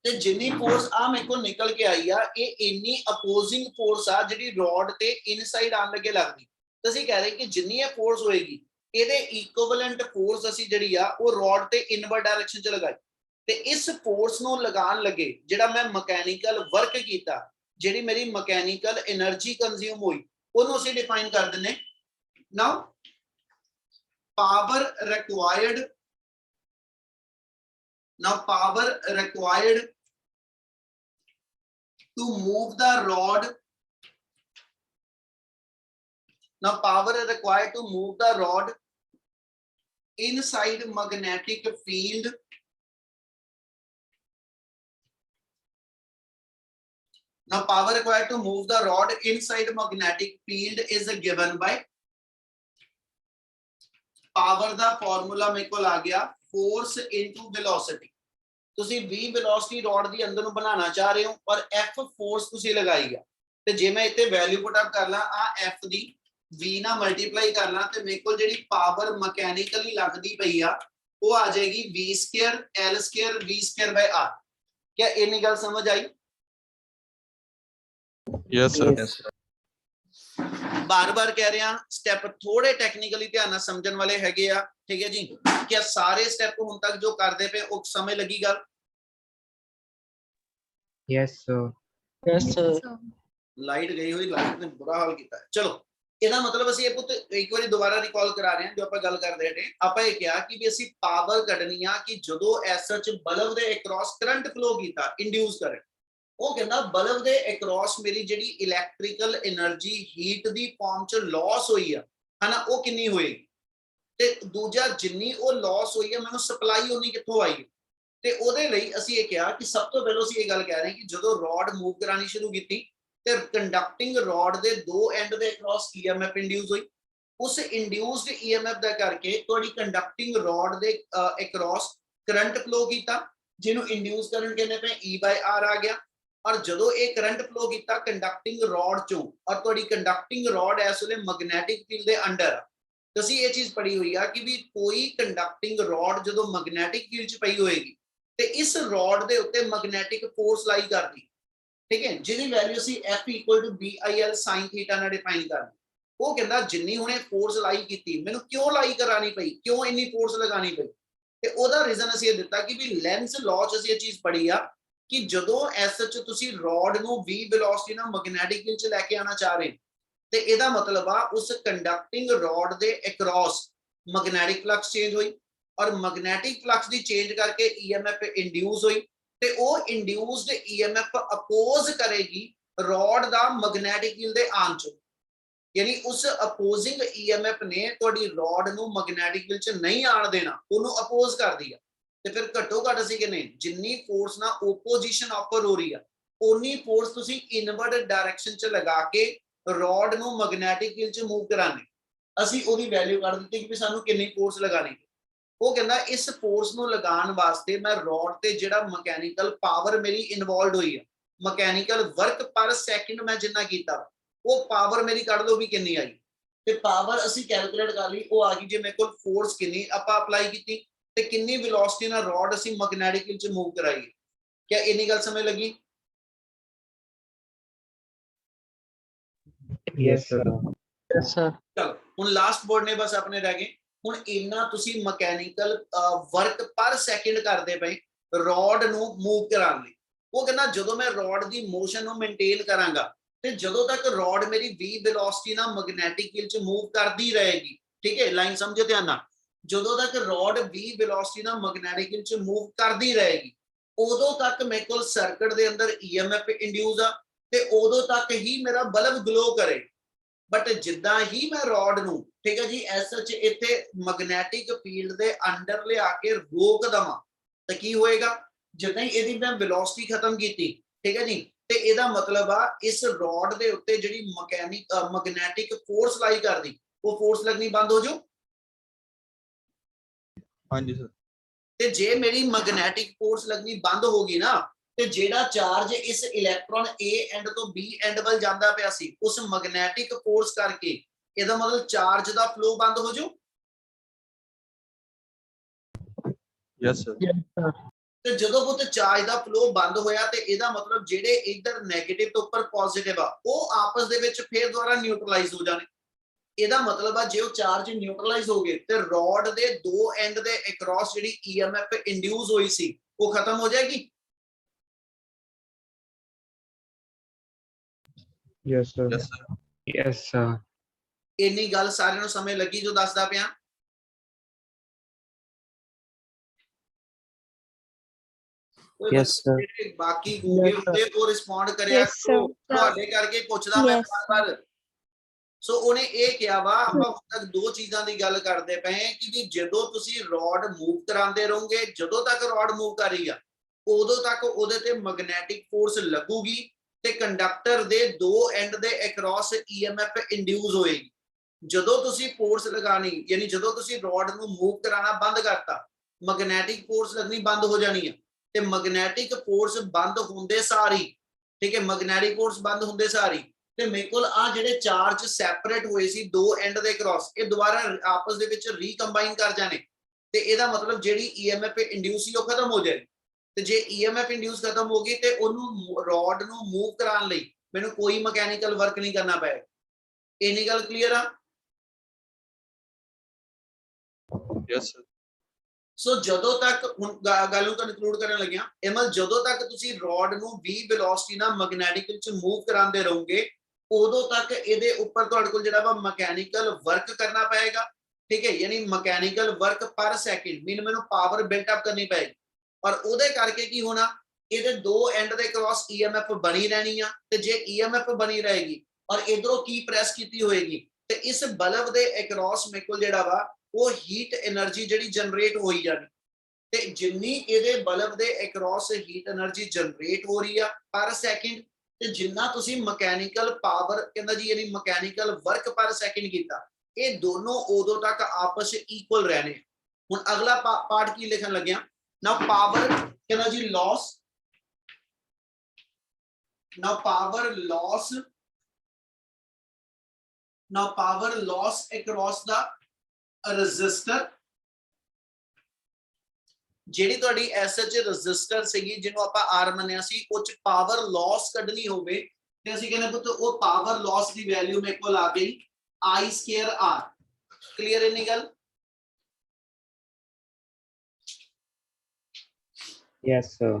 ਤੇ ਜਿੰਨੀ ਫੋਰਸ ਆ ਮੇਰੇ ਕੋਲ ਨਿਕਲ ਕੇ ਆਈ ਆ ਇਹ ਇੰਨੀ ਅਪੋਜ਼ਿੰਗ ਫੋਰਸ ਆ ਜਿਹੜੀ ਰੋਡ ਤੇ ਇਨਸਾਈਡ ਆਣ ਲੱਗੇ ਲੱਗਦੀ। ਅਸੀਂ ਕਹਿ ਰਹੇ ਕਿ ਜਿੰਨੀ ਇਹ ਫੋਰਸ ਹੋਏਗੀ ਇਹਦੇ ਇਕੁਇਵਲੈਂਟ ਫੋਰਸ ਅਸੀਂ ਜਿਹੜੀ ਆ ਉਹ ਰੋਡ ਤੇ ਇਨਵਰਟ ਡਾਇਰੈਕਸ਼ਨ ਚ ਲਗਾਈ। ਤੇ ਇਸ ਫੋਰਸ ਨੂੰ ਲਗਾਉਣ ਲੱਗੇ ਜਿਹੜਾ ਮੈਂ ਮਕੈਨੀਕਲ ਵਰਕ ਕੀਤਾ, ਜਿਹੜੀ ਮੇਰੀ ਮਕੈਨੀਕਲ એનર્ਜੀ ਕੰਜ਼ਿਊਮ ਹੋਈ ਉਹਨੂੰ ਅਸੀਂ ਡਿਫਾਈਨ ਕਰ ਦਿੰਨੇ। Now power required, now power required to move the rod, now power required to move the rod inside magnetic field, now power required to move the rod inside magnetic field is given by power the formula ਮੇਰੇ ਕੋਲ ਆ ਗਿਆ force into velocity। ਤੁਸੀਂ v velocity road ਦੀ ਅੰਦਰ ਨੂੰ ਬਣਾਉਣਾ ਚਾਹ ਰਹੇ ਹੋ ਔਰ f force ਤੁਸੀਂ ਲਗਾਈ ਆ। ਤੇ ਜੇ ਮੈਂ ਇੱਥੇ ਵੈਲਿਊ ਪੁੱਟ ਅਪ ਕਰ ਲਾਂ ਆ f ਦੀ v ਨਾਲ ਮਲਟੀਪਲਾਈ ਕਰ ਲਾਂ ਤੇ ਮੇਰੇ ਕੋਲ ਜਿਹੜੀ ਪਾਵਰ ਮਕੈਨੀਕਲੀ ਲੱਗਦੀ ਪਈ ਆ ਉਹ ਆ ਜਾਏਗੀ v square l square v square by r। क्या ਇੰਨੀ ਗੱਲ ਸਮਝ ਆਈ? Yes, sir. Yes, sir. ਬਾਰ-ਬਾਰ ਕਹਿ ਰਿਹਾ ਸਟੈਪ ਥੋੜੇ ਟੈਕਨੀਕਲੀ ਧਿਆਨ ਨਾਲ ਸਮਝਣ ਵਾਲੇ ਹੈਗੇ ਆ। ਠੀਕ ਹੈ ਜੀ, ਕਿ ਸਾਰੇ ਸਟੈਪ ਹੁਣ ਤੱਕ ਜੋ ਕਰਦੇ ਪਏ ਉਹ ਸਮਝ ਲੱਗੀ ਗੱਲ? Yes, sir. Yes, sir. Light ਗਈ ਹੋਈ, ਲਾਈਟ ਨੇ ਬੁਰਾ ਹਾਲ ਕੀਤਾ। ਚਲੋ ਇਹਦਾ ਮਤਲਬ ਅਸੀਂ ਇਹ ਪੁੱਤ ਇੱਕ ਵਾਰੀ ਦੁਬਾਰਾ ਰਿਕਾਲ ਕਰਾ ਰਹੇ ਹਾਂ ਜੋ ਆਪਾਂ ਗੱਲ ਕਰਦੇ ਹਟੇ। ਆਪਾਂ ਇਹ ਕਿਹਾ ਕਿ ਵੀ ਅਸੀਂ ਪਾਵਰ ਕੱਢਣੀ ਆ ਕਿ ਜਦੋਂ ਐਸ ਸੱਚ ਬਲਬ ਦੇ ਅਕ੍ਰੋਸ ਕਰੰਟ ਫਲੋ ਕੀਤਾ ਇੰਡਿਊਸ ਕਰੇ, ਉਹ ਕਹਿੰਦਾ ਬਲਬ ਦੇ ਅਕ੍ਰੋਸ ਮੇਰੀ ਜਿਹੜੀ ਇਲੈਕਟ੍ਰੀਕਲ એનર્ਜੀ ਹੀਟ ਦੀ ਫਾਰਮ ਚ ਲਾਸ ਹੋਈ ਆ ਹਨਾ ਉਹ ਕਿੰਨੀ ਹੋਏਗੀ। ਤੇ ਦੂਜਾ ਜਿੰਨੀ ਉਹ ਲਾਸ ਹੋਈ ਆ ਮੈਨੂੰ ਸਪਲਾਈ ਉਨੀ ਕਿੱਥੋਂ ਆਈ। ਤੇ ਉਹਦੇ ਲਈ ਅਸੀਂ ਇਹ ਕਿਹਾ ਕਿ ਸਭ ਤੋਂ ਪਹਿਲਾਂ ਅਸੀਂ ਇਹ ਗੱਲ ਕਹਿ ਰਹੇ ਕਿ ਜਦੋਂ ਰੋਡ ਮੂਵ ਕਰਾਣੀ ਸ਼ੁਰੂ ਕੀਤੀ ਤੇ ਕੰਡਕਟਿੰਗ ਰੋਡ ਦੇ ਦੋ ਐਂਡ ਦੇ ਅਕ੍ਰੋਸ EMF ਇੰਡਿਊਸ ਹੋਈ। ਉਸ ਇੰਡਿਊਸਡ EMF ਦਾ ਕਰਕੇ ਤੁਹਾਡੀ ਕੰਡਕਟਿੰਗ ਰੋਡ ਦੇ ਅਕ੍ਰੋਸ ਕਰੰਟ ਫਲੋ ਕੀਤਾ ਜਿਹਨੂੰ ਇੰਡਿਊਸ ਕਰੰਟ ਕਹਿੰਦੇ ਪਏ E/R ਆ ਗਿਆ। ਔਰ ਜਦੋਂ ਇਹ ਕਰੰਟ ਫਲੋ ਕੀਤਾ ਕੰਡਕਟਿੰਗ ਰੋਡ ਚੋਂ ਔਰ ਤੁਹਾਡੀ ਕੰਡਕਟਿੰਗ ਰੋਡ ਇਸ ਵੇਲੇ ਮੈਗਨੈਟਿਕ ਫੀਲਡ ਦੇ ਅੰਡਰ, ਤੁਸੀਂ ਇਹ ਚੀਜ਼ ਪੜ੍ਹੀ ਹੋਈ ਆ ਕਿ ਵੀ ਕੋਈ ਕੰਡਕਟਿੰਗ ਰੋਡ ਜਦੋਂ ਮੈਗਨੈਟਿਕ ਫੀਲਡ ਚ ਪਈ ਹੋਏਗੀ ਤੇ ਇਸ ਰੋਡ ਦੇ ਉੱਤੇ ਮੈਗਨੈਟਿਕ ਫੋਰਸ ਲਾਈ ਕਰਦੀ। ਠੀਕ ਹੈ, ਜਿਹਦੀ ਵੈਲਿਊ ਅਸੀਂ F = BIL sin θ ਨਾਲ ਡਿਫਾਈਨ ਕਰਦੀ। ਉਹ ਕਹਿੰਦਾ ਜਿੰਨੀ ਹੁਣੇ ਫੋਰਸ ਲਾਈ ਕੀਤੀ ਮੈਨੂੰ ਕਿਉਂ ਲਾਈ ਕਰਾਣੀ ਪਈ, ਕਿਉਂ ਇੰਨੀ ਫੋਰਸ ਲਗਾਣੀ ਪਈ। ਤੇ ਉਹਦਾ ਰੀਜ਼ਨ ਅਸੀਂ ਇਹ ਦਿੱਤਾ ਕਿ ਵੀ ਲੈਂਸ ਲਾਅ ਚ ਅਸੀਂ ਇਹ ਚੀਜ਼ ਪੜ੍ਹੀ ਆ ਕਿ ਜਦੋਂ ਐਸ ਚ ਤੁਸੀਂ ਰੋਡ ਨੂੰ v ਵੈਲੋਸਿਟੀ ਨਾਲ ਮੈਗਨੈਟਿਕ ਫੀਲਡ ਚ ਲੈ ਕੇ ਆਣਾ ਚਾਹ ਰਹੇ ਤੇ ਇਹਦਾ ਮਤਲਬ ਆ ਉਸ ਕੰਡਕਟਿੰਗ ਰੋਡ ਦੇ ਅਕ੍ਰੋਸ ਮੈਗਨੈਟਿਕ ਫਲਕਸ ਚੇਂਜ ਹੋਈ। और मैग्नेटिक फ्लक्स दी चेंज करके ईएमएफ इंड्यूस हुई ते वो इंड्यूस्ड ईएमएफ अपोज करेगी रॉड दा मैग्नेटिक फील्ड दे आन चो, यानी उस अपोजिंग ईएमएफ ने तुहाडी रॉड नू मैग्नेटिक फील्ड च नहीं आण देना, ओनू अपोज कर दिया ते फिर घट्टो घट असीं कहने जिन्नी फोर्स ना ओपोजिशन ऑफर हो रही है उन्नी फोर्स तुसीं इनवर्ड डायरेक्शन च लगा के रॉड नू मैग्नेटिक फील्ड च मूव कराने। असीं ओदी वैल्यू कढ दित्ती कि सानू कितनी फोर्स लगानी। वो कहंदा इस फोर्स नू लगाउण वास्ते मैं रॉड ते जिहड़ा मैकेनिकल पावर मेरी इन्वॉल्वड हुई है, मैकेनिकल वर्क पर सैकेंड मैं जिन्ना कीता वो पावर मेरी कढ लो भी कितनी आई ते पावर असीं कैलकुलेट कर ली वो आ गई जे मेरे कोल फोर्स कितनी आपां अप्लाई कीती ते कितनी वेलोसिटी नाल रॉड असीं मैग्नेटिक फील्ड च मूव कराई। क्या इन्नी गल समझ लगी? Yes, sir. Yes sir. चलो हुण लास्ट वर्ड ने बस अपने रह गए। हुण इन्ना तुसीं मैकेनिकल वर्क पर सैकेंड करदे पए रॉड नू मूव कराउण लई। वो कहना जदों मैं रॉड दी मोशन नू मेनटेन करांगा ते जदों तक रॉड मेरी v वेलोसिटी नाल मैग्नेटिक फील्ड च मूव करदी रहेगी, ठीक है लाइन समझो ध्यान नाल, जदों तक रॉड v वेलोसिटी नाल मैग्नेटिक फील्ड च मूव करदी रहेगी उदों तक मेरे कोल सर्किट दे अंदर ईएमएफ इंड्यूस आ ते उदों तक ही मेरा बल्ब ग्लो करे। बट जिद्दां ही मैं रॉड नू, ठीक है जी, एस सच इत्थे मैग्नेटिक फील्ड दे अंडर ले आके रोक दवां तां की होएगा? जिद्दां ही इहदी मैं वेलोसिटी खत्म कीती, ठीक है जी, ते इहदा मतलब आ इस रॉड दे उत्ते जिहड़ी मैग्नेटिक फोर्स लाई करदी वो फोर्स लगनी बंद हो जाऊ। हाँ जी सर। ते जे मेरी मैग्नेटिक फोर्स लगनी बंद होगी ना ते जेड़ा चार्ज इस इलेक्ट्रॉन ए एंड तो बी एंड वल जांदा पिया सी उस मैग्नेटिक फोर्स करके ਇਹਦਾ मतलब चार्ज दा फ्लो बंद हो जाऊ। Yes sir. ਤੇ ਜਦੋਂ ਪੁੱਤ ਚਾਰਜ ਦਾ ਫਲੋ ਬੰਦ ਹੋਇਆ ਤੇ ਇਹਦਾ ਮਤਲਬ ਜਿਹੜੇ ਇਧਰ 네ਗੇਟਿਵ ਤੋਂ ਉੱਪਰ ਪੋਜ਼ਿਟਿਵ ਆ ਉਹ ਆਪਸ ਦੇ ਵਿੱਚ ਫੇਰ ਦੁਬਾਰਾ ਨਿਊਟਰਲਾਈਜ਼ ਹੋ ਜਾਣੇ। ਇਹਦਾ ਮਤਲਬ ਆ ਜੇ ਉਹ ਚਾਰਜ ਨਿਊਟਰਲਾਈਜ਼ ਹੋ ਗਏ ਤੇ ਰੋਡ ਦੇ ਦੋ ਐਂਡ ਦੇ ਅਕ੍ਰੋਸ ਜਿਹੜੀ ਈਐਮਐਫ ਇੰਡਿਊਸ ਹੋਈ ਸੀ ਉਹ ਖਤਮ ਹੋ ਜਾਏਗੀ। Yes, sir. Yes sir. Yes, sir. ਇੰਨੀ ਗੱਲ ਸਾਰਿਆਂ ਨੂੰ ਸਮਝ ਲੱਗੀ ਜੋ ਦੱਸਦਾ ਪਿਆ? Yes, sir. ਬਾਕੀ ਗੂਗੇ ਹੁੰਦੇ ਉਹ ਰਿਸਪੌਂਡ ਕਰਿਆ Yes, sir. ਤੁਹਾਡੇ ਕਰਕੇ ਪੁੱਛਦਾ ਮੈਂ Yes. ਬਾਰ-ਬਾਰ। ਸੋ ਉਹਨੇ ਇਹ ਕਿਹਾ ਵਾ ਆਪਾਂ ਹੁਣ ਤੱਕ ਦੋ ਚੀਜ਼ਾਂ ਦੀ ਗੱਲ ਕਰਦੇ ਪਏ ਕਿ ਵੀ ਜਦੋਂ ਤੁਸੀਂ ਰੋਡ ਮੂਵ ਕਰਾਉਂਦੇ ਰਹੋਗੇ ਜਦੋਂ ਤੱਕ ਰੋਡ ਮੂਵ ਕਰ ਰਹੀ ਆ ਉਦੋਂ ਤੱਕ ਉਹਦੇ ਤੇ ਮੈਗਨੈਟਿਕ ਫੋਰਸ ਲੱਗੂਗੀ ਤੇ ਕੰਡਕਟਰ ਦੇ ਦੋ ਐਂਡ ਦੇ ਅਕ੍ਰੋਸ ਈਐਮਐਫ ਇੰਡਿਊਸ ਹੋਏਗੀ। ਜਦੋਂ ਤੁਸੀਂ ਫੋਰਸ ਲਗਾਣੀ ਯਾਨੀ ਜਦੋਂ ਤੁਸੀਂ ਰੋਡ ਨੂੰ ਮੂਵ ਕਰਾਣਾ ਬੰਦ ਕਰਤਾ ਮੈਗਨੈਟਿਕ ਫੋਰਸ ਲੱਗਣੀ ਬੰਦ ਹੋ ਜਾਣੀ ਹੈ ਤੇ ਮੈਗਨੈਟਿਕ ਫੋਰਸ ਬੰਦ ਹੁੰਦੇ ਸਾਰੀ, ਠੀਕ ਹੈ, ਮੈਗਨੈਟਿਕ ਫੋਰਸ ਬੰਦ ਹੁੰਦੇ ਸਾਰੀ ਤੇ ਮੇਰੇ ਕੋਲ ਆ ਜਿਹੜੇ ਚਾਰਜ ਸੈਪਰੇਟ ਹੋਏ ਸੀ ਦੋ ਐਂਡ ਦੇ ਕ੍ਰਾਸ ਇਹ ਦੁਬਾਰਾ ਆਪਸ ਦੇ ਵਿੱਚ ਰੀਕੰਬਾਈਨ ਕਰ ਜਾਣੇ ਤੇ ਇਹਦਾ ਮਤਲਬ ਜਿਹੜੀ ਈਐਮਐਫ ਇੰਡਿਊਸ ਸੀ ਉਹ ਖਤਮ ਹੋ ਜਾਏਗੀ। ਤੇ ਜੇ ਈਐਮਐਫ ਇੰਡਿਊਸ ਖਤਮ ਹੋ ਗਈ ਤੇ ਉਹਨੂੰ ਰੋਡ ਨੂੰ ਮੂਵ ਕਰਾਉਣ ਲਈ ਮੈਨੂੰ ਕੋਈ ਮਕੈਨੀਕਲ ਵਰਕ ਨਹੀਂ ਕਰਨਾ ਪਏਗਾ। ਇੰਨੀ ਗੱਲ ਕਲੀਅਰ ਆ? Yes sir. ਸੋ ਜਦੋਂ ਤੱਕ ਹੁਣ ਗੱਲ ਨੂੰ ਕਨਕਲੂਡ ਕਰਨ ਲੱਗਿਆ ਇਮਲ ਜਦੋਂ ਤੱਕ ਤੁਸੀਂ ਰੋਡ ਨੂੰ v ਵੈਲੋਸਿਟੀ ਨਾਲ ਮੈਗਨੈਟਿਕ ਵਿੱਚ ਮੂਵ ਕਰਾਉਂਦੇ ਰਹੋਗੇ ਉਦੋਂ ਤੱਕ ਇਹਦੇ ਉੱਪਰ ਤੁਹਾਡੇ ਕੋਲ ਜਿਹੜਾ ਵਾ ਮਕੈਨੀਕਲ ਵਰਕ ਕਰਨਾ ਪਏਗਾ, ਠੀਕ ਹੈ, ਯਾਨੀ ਮਕੈਨੀਕਲ ਵਰਕ ਪਰ ਸੈਕਿੰਡ ਮੀਨ ਮੈਨੂੰ ਪਾਵਰ ਬਿਲਟ ਅਪ ਕਰਨੀ ਪਏਗੀ ਔਰ ਉਹਦੇ ਕਰਕੇ ਕੀ ਹੋਣਾ ਇਹਦੇ ਦੋ ਐਂਡ ਦੇ ਕ੍ਰਾਸ ਈਐਮਐਫ ਬਣੀ ਰਹਿਣੀ ਆ ਤੇ ਜੇ ਈਐਮਐਫ ਬਣੀ ਰਹੇਗੀ ਔਰ ਇਧਰੋਂ ਕੀ ਪ੍ਰੈਸ ਕੀਤੀ ਹੋਏਗੀ ਤੇ ਇਸ ਬਲਬ ਦੇ ਅਕ੍ਰੋਸ ਮੇਰੇ ਕੋਲ ਜਿਹੜਾ ਵਾ ਉਹ ਹੀਟ એનર્ਜੀ ਜਿਹੜੀ ਜਨਰੇਟ ਹੋਈ ਜਾਣੀ ਤੇ ਜਿੰਨੀ ਇਹਦੇ ਬਲਬ ਦੇ ਅਕ੍ਰੋਸ ਹੀਟ એનર્ਜੀ ਜਨਰੇਟ ਹੋ ਰਹੀ ਆ ਪਰ ਸੈਕਿੰਡ ਤੇ ਜਿੰਨਾ ਤੁਸੀਂ ਮਕੈਨੀਕਲ ਪਾਵਰ ਕਹਿੰਦਾ ਜੀ ਯਾਨੀ ਮਕੈਨੀਕਲ ਵਰਕ ਪਰ ਸੈਕਿੰਡ ਕੀਤਾ ਇਹ ਦੋਨੋਂ ਉਦੋਂ ਤੱਕ ਆਪਸ ਵਿੱਚ ਇਕੁਅਲ ਰਹਿਣੇ। ਹੁਣ ਅਗਲਾ ਪਾਰਟ ਕੀ ਲਿਖਣ ਲੱਗਿਆ ਨਾ ਪਾਵਰ ਕਹਿੰਦਾ ਜੀ ਲਾਸ, ਨਾ ਪਾਵਰ ਲਾਸ ਅਕ੍ਰੋਸ ਦਾ ਰੈਜ਼ਿਸਟਰ ਜਿਹੜੀ ਤੁਹਾਡੀ ਐਸਐਚ ਰੈਜ਼ਿਸਟਰ ਸੀਗੀ ਜਿਹਨੂੰ ਆਪਾਂ ਆਰ ਮੰਨਿਆ ਸੀ ਉਹ ਚ ਪਾਵਰ ਲਾਸ ਕੱਢਣੀ ਹੋਵੇ ਤੇ ਅਸੀਂ ਕਹਿੰਦੇ ਪੁੱਤ ਉਹ ਪਾਵਰ ਲਾਸ ਦੀ ਵੈਲਿਊ ਮੇਰੇ ਕੋਲ ਆ ਗਈ I ਸਕੁਅਰ R। ਕਲੀਅਰ ਇਨੀ ਗੱਲ? Yes, sir.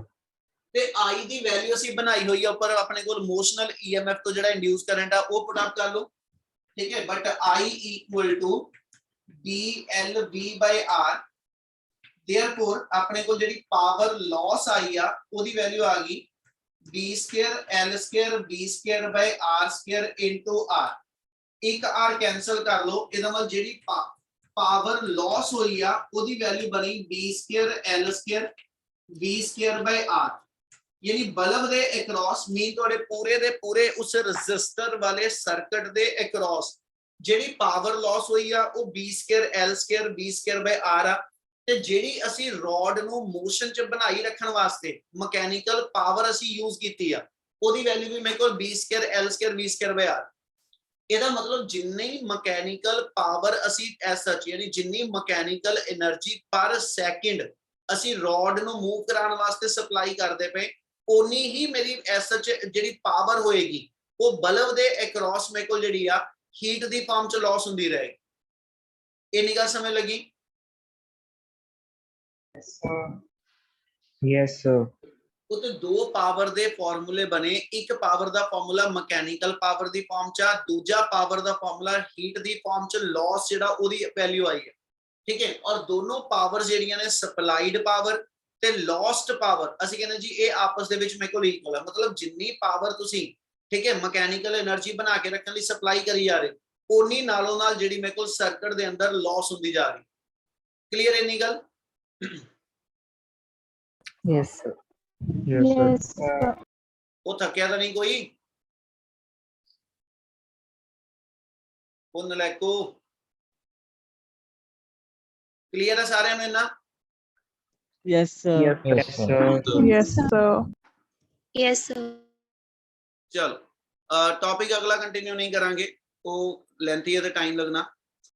ਤੇ I ਦੀ ਵੈਲਿਊ ਅਸੀਂ ਬਣਾਈ ਹੋਈ ਆ ਉੱਪਰ ਆਪਣੇ ਕੋਲ ਮੋਸ਼ਨਲ EMF ਤੋਂ ਜਿਹੜਾ ਇੰਡਿਊਸ ਕਰੰਟ ਆ ਉਹ ਪੁੱਟ ਅਪ ਕਰ ਲਓ, ਠੀਕ ਹੈ, but I equal to DLV by R therefore अपने को ਜਿਹੜੀ ਪਾਵਰ ਲਾਸ ਆਈ ਆ ਉਹਦੀ ਵੈਲਿਊ ਆ ਗਈ b square l square b square by r square into r ਇੱਕ r ਕੈਨਸਲ ਕਰ ਲਓ ਇਹਦਾ ਮਤਲਬ ਜਿਹੜੀ ਪਾਵਰ ਲਾਸ ਹੋਈ ਆ ਉਹਦੀ ਵੈਲਿਊ ਬਣੀ b square l square b square by r यानी बल्ब दे अक्रॉस मीन तोड़े पूरे दे पूरे उस रजिस्टर वाले सर्किट दे अक्रॉस जेडी पावर लॉस हुई आ वो b square l square b square by r आ ते जेडी ਅਸੀਂ ਰੋਡ ਨੂੰ ਮੋਸ਼ਨ ਚ ਬਣਾਈ ਰੱਖਣ ਵਾਸਤੇ ਮਕੈਨੀਕਲ ਪਾਵਰ ਅਸੀਂ ਯੂਜ਼ ਕੀਤੀ ਆ ਉਹਦੀ ਵੈਲਿਊ ਵੀ ਮੇਰੇ ਕੋਲ b square l square b square by r ਇਹਦਾ ਮਤਲਬ ਜਿੰਨੀ ਮਕੈਨੀਕਲ ਪਾਵਰ ਅਸੀਂ ਐਸ ਸੱਚ ਯਾਨੀ ਜਿੰਨੀ ਮਕੈਨੀਕਲ એનર્ਜੀ ਪਰ ਸੈਕਿੰਡ ਅਸੀਂ ਰੋਡ ਨੂੰ ਮੂਵ ਕਰਾਉਣ ਵਾਸਤੇ ਸਪਲਾਈ ਕਰਦੇ ਪਏ ओनी ही मेरी एस सच जेडी पावर होएगी वो बल्ब दे अक्रॉस मेरे को जेडी आ हीट दी फॉर्म च लॉस हुंदी रहेगी इन्नी गल समझ लगी Yes, sir. वो तो दो पावर दे फार्मूले बने एक पावर दा फार्मूला मैकेनिकल पावर दी फॉर्म च दूजा पावर दा फार्मूला हीट दी फॉर्म च लॉस जेड़ा ओदी वैल्यू आई है ठीक है और दोनों पावर जेड़ियां ने सप्लाइड पावर ਤੇ ਲੋਸਟ ਪਾਵਰ ਅਸੀਂ ਕਹਿੰਦੇ ਜੀ ਇਹ ਆਪਸ ਦੇ ਵਿੱਚ ਮੇਰੇ ਕੋਲ ਇਕੁਅਲ ਹੈ ਮਤਲਬ ਜਿੰਨੀ ਪਾਵਰ ਤੁਸੀਂ ਠੀਕ ਹੈ ਮਕੈਨੀਕਲ એનર્ਜੀ ਬਣਾ ਕੇ ਰੱਖਣ ਲਈ ਸਪਲਾਈ ਕਰੀ ਜਾ ਰਹੇ ਉਨੀ ਨਾਲੋਂ ਨਾਲ ਜਿਹੜੀ ਮੇਰੇ ਕੋਲ ਸਰਕਟ ਦੇ ਅੰਦਰ ਲਾਸ ਹੁੰਦੀ ਜਾ ਰਹੀ ਕਲੀਅਰ ਇੰਨੀ ਗੱਲ Yes, sir. Yes, sir. ਉਹ ਥੱਕਿਆ ਤਾਂ ਨਹੀਂ ਕੋਈ ਉਹ ਨਲਾਇਕੋ ਕਲੀਅਰ ਹੈ ਸਾਰਿਆਂ ਨੂੰ ਇੰਨਾ Yes, sir. Yes, sir. Yes, sir. Yes, sir. चलो टॉपिक अगला कंटिन्यू नहीं करांगे वो लेंथी है तो टाइम लगना